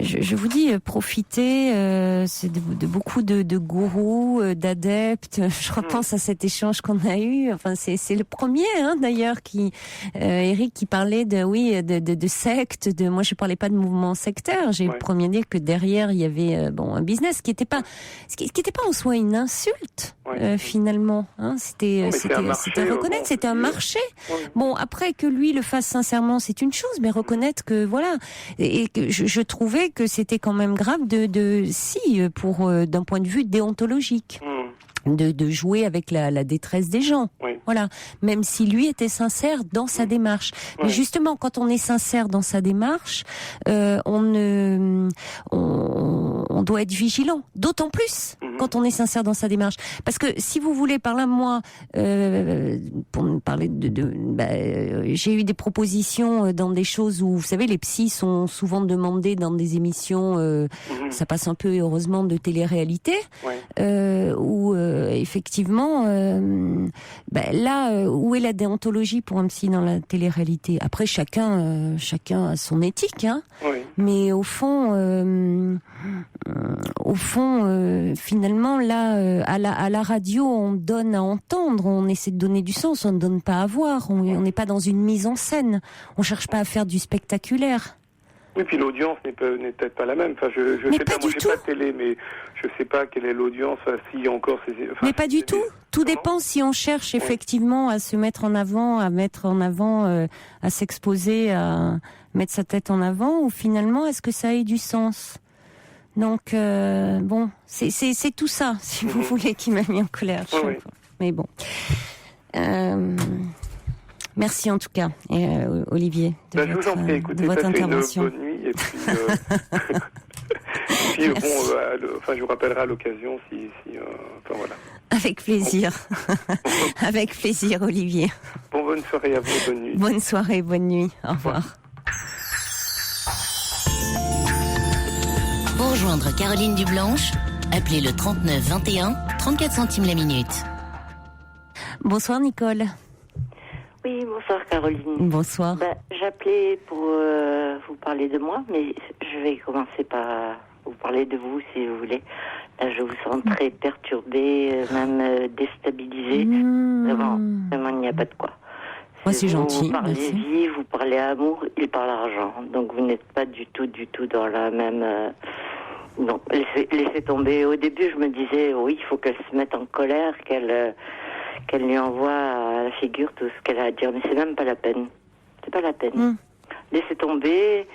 Speaker 1: Je vous dis, profiter c'est de beaucoup de gourous, d'adeptes. Je repense à cet échange qu'on a eu. Enfin, c'est le premier, d'ailleurs, Eric, qui parlait de secte. Moi, je parlais pas de mouvement sectaire. J'ai le premier dit que derrière il y avait un business qui était pas en soi une insulte finalement. C'était reconnaître, c'était un marché. Bon, après que lui le fasse sincèrement, c'est une chose, mais reconnaître que voilà et que je trouvais que c'était quand même grave pour d'un point de vue déontologique. De jouer avec la détresse des gens. Voilà. Même si lui était sincère dans sa démarche. Mais justement, quand on est sincère dans sa démarche, on doit être vigilant. D'autant plus quand on est sincère dans sa démarche. Parce que si vous voulez, par là, moi, pour me parler j'ai eu des propositions dans des choses où, vous savez, les psys sont souvent demandés dans des émissions, ça passe un peu, heureusement, de télé-réalité, où effectivement, là, où est la déontologie pour un psy dans la télé-réalité? Après, chacun a son éthique, mais au fond, finalement, là, à la radio, on donne à entendre, on essaie de donner du sens, on ne donne pas à voir, on n'est pas dans une mise en scène, on cherche pas à faire du spectaculaire.
Speaker 6: Oui, puis l'audience n'est peut-être pas la même. Enfin, je sais pas, moi j'ai pas de télé, mais je sais pas quelle est l'audience, s'il y a encore
Speaker 1: mais pas du tout. Tout dépend si on cherche effectivement à se mettre en avant, à s'exposer, à mettre sa tête en avant, ou finalement, est-ce que ça ait du sens? Donc, c'est tout ça, si vous voulez, qui m'a mis en colère. Mais bon. Merci en tout cas, Olivier, de votre intervention.
Speaker 6: Bonne nuit et puis, je vous rappellerai à l'occasion si voilà.
Speaker 1: Avec plaisir. Avec plaisir, Olivier.
Speaker 6: Bonne soirée à vous, bonne nuit.
Speaker 1: Bonne soirée, bonne nuit. Au revoir.
Speaker 7: Pour rejoindre Caroline Dublanche, appelez le 39 21, 34 centimes la minute.
Speaker 1: Bonsoir Nicole.
Speaker 8: Oui, bonsoir Caroline.
Speaker 1: Bonsoir.
Speaker 8: J'appelais pour vous parler de moi, mais je vais commencer par vous parler de vous si vous voulez. Là, je vous sens très perturbée, même déstabilisée. Vraiment, il n'y a pas de quoi.
Speaker 1: Moi, c'est gentil.
Speaker 8: Vous parlez vie, vous parlez amour, il parle argent. Donc vous n'êtes pas du tout dans la même... Non, laissez tomber. Au début, je me disais, oui, il faut qu'elle se mette en colère, qu'elle lui envoie à la figure tout ce qu'elle a à dire. Mais c'est même pas la peine. C'est pas la peine. Laissez tomber,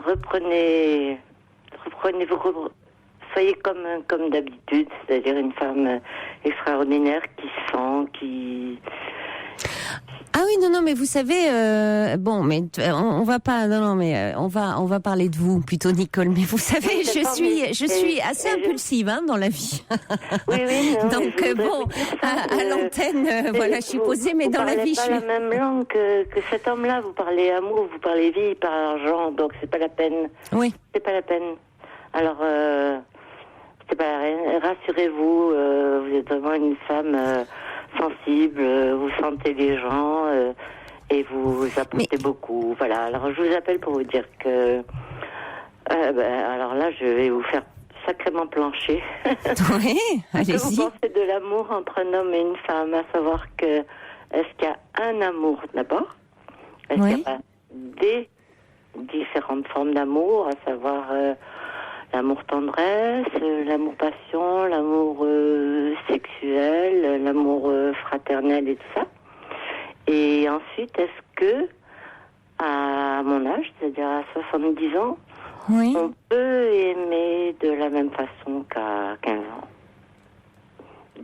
Speaker 8: reprenez soyez comme d'habitude, c'est-à-dire une femme extraordinaire qui sent, qui...
Speaker 1: Ah oui, non, mais vous savez, bon, mais on va pas, non, mais on va parler de vous plutôt, Nicole. Mais vous savez, je suis assez impulsive dans la vie.
Speaker 8: Oui, non,
Speaker 1: donc bon, à l'antenne, voilà, je suis posée, mais dans la vie, je suis.
Speaker 8: Vous parlez pas la même langue que cet homme-là. Vous parlez amour, vous parlez vie, il parle argent, donc c'est pas la peine.
Speaker 1: Oui.
Speaker 8: C'est pas la peine. Alors, c'est pas la peine. Rassurez-vous, vous êtes vraiment une femme sensible, vous sentez les gens et vous apportez beaucoup. Voilà. Alors, je vous appelle pour vous dire que, alors là, je vais vous faire sacrément plancher.
Speaker 1: Oui, allez-y.
Speaker 8: Que vous pensez de l'amour entre un homme et une femme, à savoir que est-ce qu'il y a un amour d'abord? Est-ce qu'il y a pas des différentes formes d'amour, à savoir l'amour tendresse, l'amour passion, l'amour sexuel, l'amour fraternel et tout ça. Et ensuite, est-ce que, à mon âge, c'est-à-dire à 70 ans, on peut aimer de la même façon qu'à 15 ans?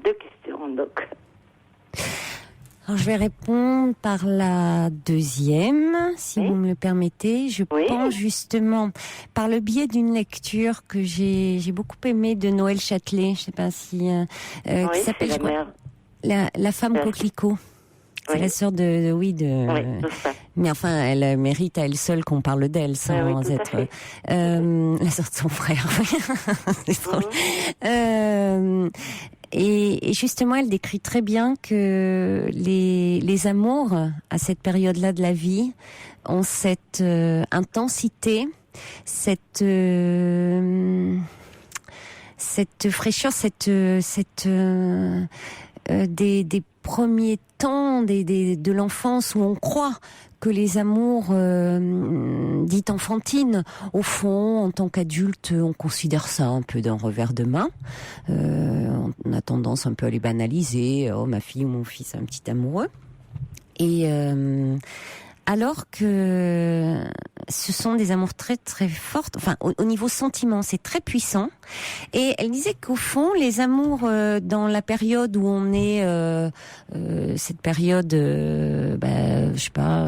Speaker 8: Deux questions, donc.
Speaker 1: Alors, je vais répondre par la deuxième, si vous me le permettez. Je pense justement, par le biais d'une lecture que j'ai beaucoup aimée de Noël Châtelet, je sais pas si, qui s'appelle la femme coquelicot. C'est la sœur de mais enfin, elle mérite à elle seule qu'on parle d'elle sans être la sœur de son frère. C'est trop. Et justement, elle décrit très bien que les amours, à cette période-là de la vie, ont cette intensité, cette fraîcheur, des premiers temps de l'enfance où on croit que les amours dites enfantines, au fond, en tant qu'adulte, on considère ça un peu d'un revers de main. On a tendance un peu à les banaliser. Oh, ma fille ou mon fils, un petit amoureux. Et alors que ce sont des amours très très fortes, enfin au niveau sentiment, c'est très puissant. Et elle disait qu'au fond, les amours dans la période où on est, cette période, je sais pas,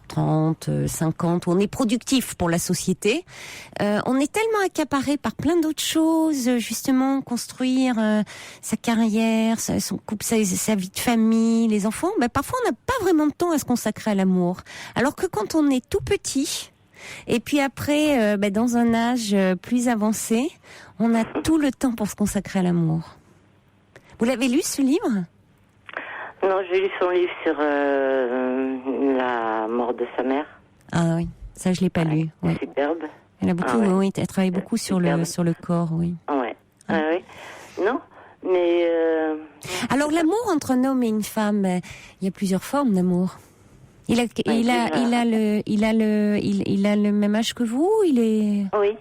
Speaker 1: 30, 50, où on est productif pour la société, on est tellement accaparé par plein d'autres choses, justement, construire sa carrière, son couple, sa vie de famille, les enfants, parfois on n'a pas vraiment de temps à se consacrer à l'amour. Alors que quand on est tout petit, et puis après, dans un âge plus avancé, on a tout le temps pour se consacrer à l'amour. Vous l'avez lu, ce livre ?
Speaker 8: Non, j'ai lu son livre sur la mort de sa mère.
Speaker 1: Ah oui, ça je l'ai pas lu. Ouais.
Speaker 8: Superbe.
Speaker 1: Elle a beaucoup, elle travaille beaucoup sur le corps, oui.
Speaker 8: Ouais. Ah oui. Non, mais.
Speaker 1: Alors l'amour entre un homme et une femme, il y a plusieurs formes d'amour. Il a le même âge que vous, il est.
Speaker 8: Oui.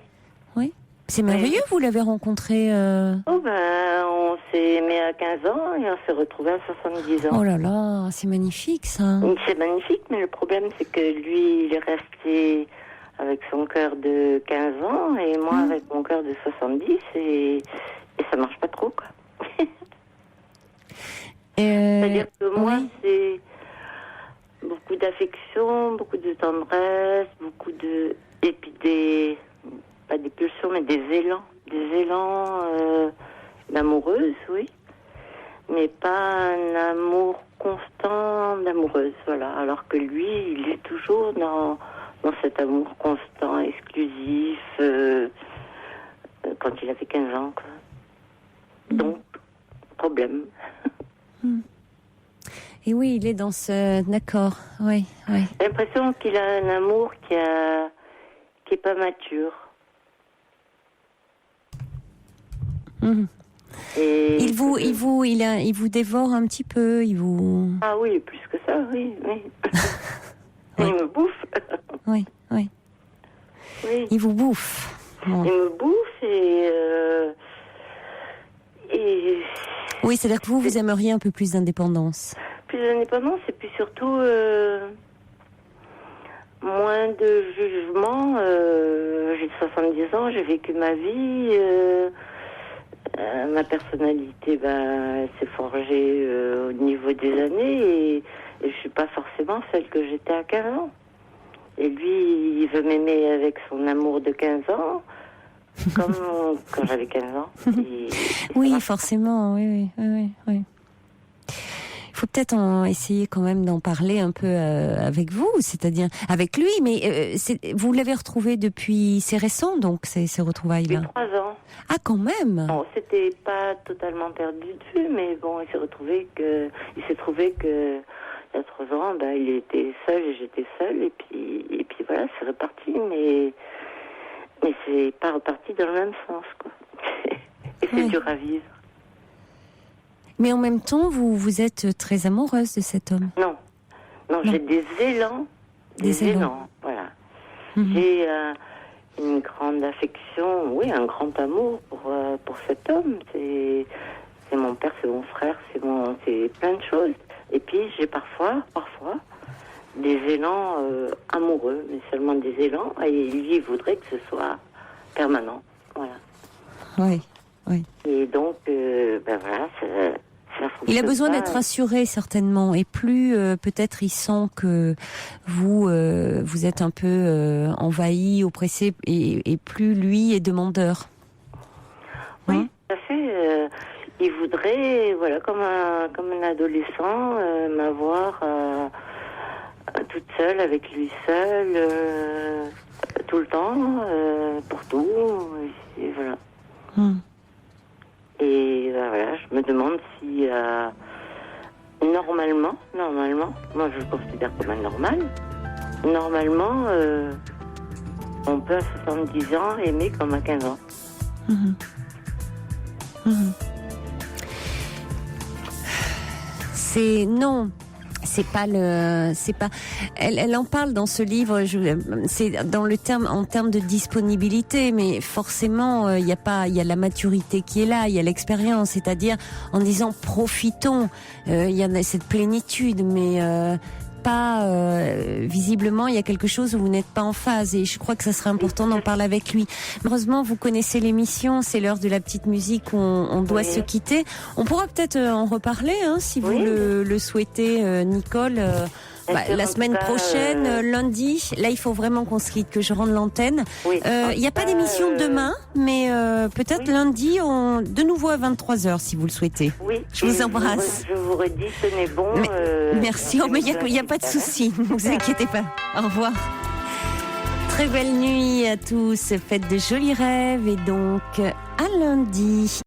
Speaker 1: Oui. C'est merveilleux, vous l'avez rencontré.
Speaker 8: On s'est aimé à 15 ans et on s'est retrouvé à 70 ans.
Speaker 1: Oh là là, c'est magnifique ça.
Speaker 8: C'est magnifique, mais le problème c'est que lui, il est resté avec son cœur de 15 ans et moi avec mon cœur de 70 et ça marche pas trop, quoi. C'est-à-dire que moi, c'est beaucoup d'affection, beaucoup de tendresse, beaucoup de... Et puis pas des pulsions, mais des élans d'amoureuse, oui. Mais pas un amour constant d'amoureuse, voilà. Alors que lui, il est toujours dans cet amour constant, exclusif, quand il avait 15 ans, quoi. Donc, problème.
Speaker 1: Et oui, il est dans ce... D'accord, oui.
Speaker 8: J'ai l'impression qu'il a un amour qui est pas mature. Et il vous dévore un petit peu, il vous... Ah oui, plus que ça, oui. Il me bouffe.
Speaker 1: Oui.
Speaker 8: Oui.
Speaker 1: Il vous bouffe. Bon.
Speaker 8: Il me bouffe et...
Speaker 1: Oui, c'est-à-dire que vous aimeriez un peu plus d'indépendance.
Speaker 8: Plus d'indépendance et puis surtout moins de jugement. J'ai 70 ans, j'ai vécu ma vie. Ma personnalité, elle s'est forgée au niveau des années et je suis pas forcément celle que j'étais à 15 ans. Et lui, il veut m'aimer avec son amour de 15 ans, comme quand j'avais 15 ans.
Speaker 1: Oui, forcément, oui. Il faut peut-être essayer quand même d'en parler un peu avec vous, c'est-à-dire avec lui, mais vous l'avez retrouvé depuis, c'est récent donc ces retrouvailles-là.
Speaker 8: Depuis 3 ans.
Speaker 1: Ah, quand même.
Speaker 8: Bon, c'était pas totalement perdu de vue, mais bon, il s'est trouvé que il y a 3 ans, il était seul et j'étais seule, et puis voilà, c'est reparti, mais c'est pas reparti dans le même sens, quoi. Et c'est dur à vivre.
Speaker 1: Mais en même temps, vous êtes très amoureuse de cet homme.
Speaker 8: Non, j'ai des élans. Des élans, voilà. J'ai une grande affection, oui, un grand amour pour cet homme. C'est mon père, c'est mon frère, c'est plein de choses. Et puis j'ai parfois des élans amoureux, mais seulement des élans. Et lui, il voudrait que ce soit permanent, voilà.
Speaker 1: Oui.
Speaker 8: Et donc, voilà, ça
Speaker 1: il a besoin d'être rassuré certainement, et plus peut-être il sent que vous êtes un peu envahi, oppressé, et plus lui est demandeur.
Speaker 8: Oui, tout à fait. Il voudrait, voilà, comme un adolescent, m'avoir toute seule, avec lui seul, tout le temps, pour tout, et voilà. Et voilà, je me demande si normalement, moi je le considère comme un normal, normalement, on peut à 70 ans aimer comme à 15 ans. Elle en parle dans ce livre. C'est dans en termes de disponibilité, mais forcément il y a la maturité qui est là, il y a l'expérience, c'est-à-dire en disant profitons. Il y a cette plénitude, mais visiblement il y a quelque chose où vous n'êtes pas en phase, et je crois que ça serait important d'en parler avec lui. Heureusement, vous connaissez l'émission, c'est l'heure de la petite musique où on doit se quitter. On pourra peut-être en reparler si vous le souhaitez, Nicole. La semaine prochaine, lundi, là il faut vraiment qu'on se quitte, que je rende l'antenne. Il n'y a pas d'émission demain, mais peut-être lundi, de nouveau à 23h si vous le souhaitez. Oui.
Speaker 1: Je vous embrasse.
Speaker 8: Je vous redis, tenez bon.
Speaker 1: Merci, mais il n'y a pas de souci, ne vous inquiétez pas. Au revoir. Très belle nuit à tous, faites de jolis rêves, et donc à lundi.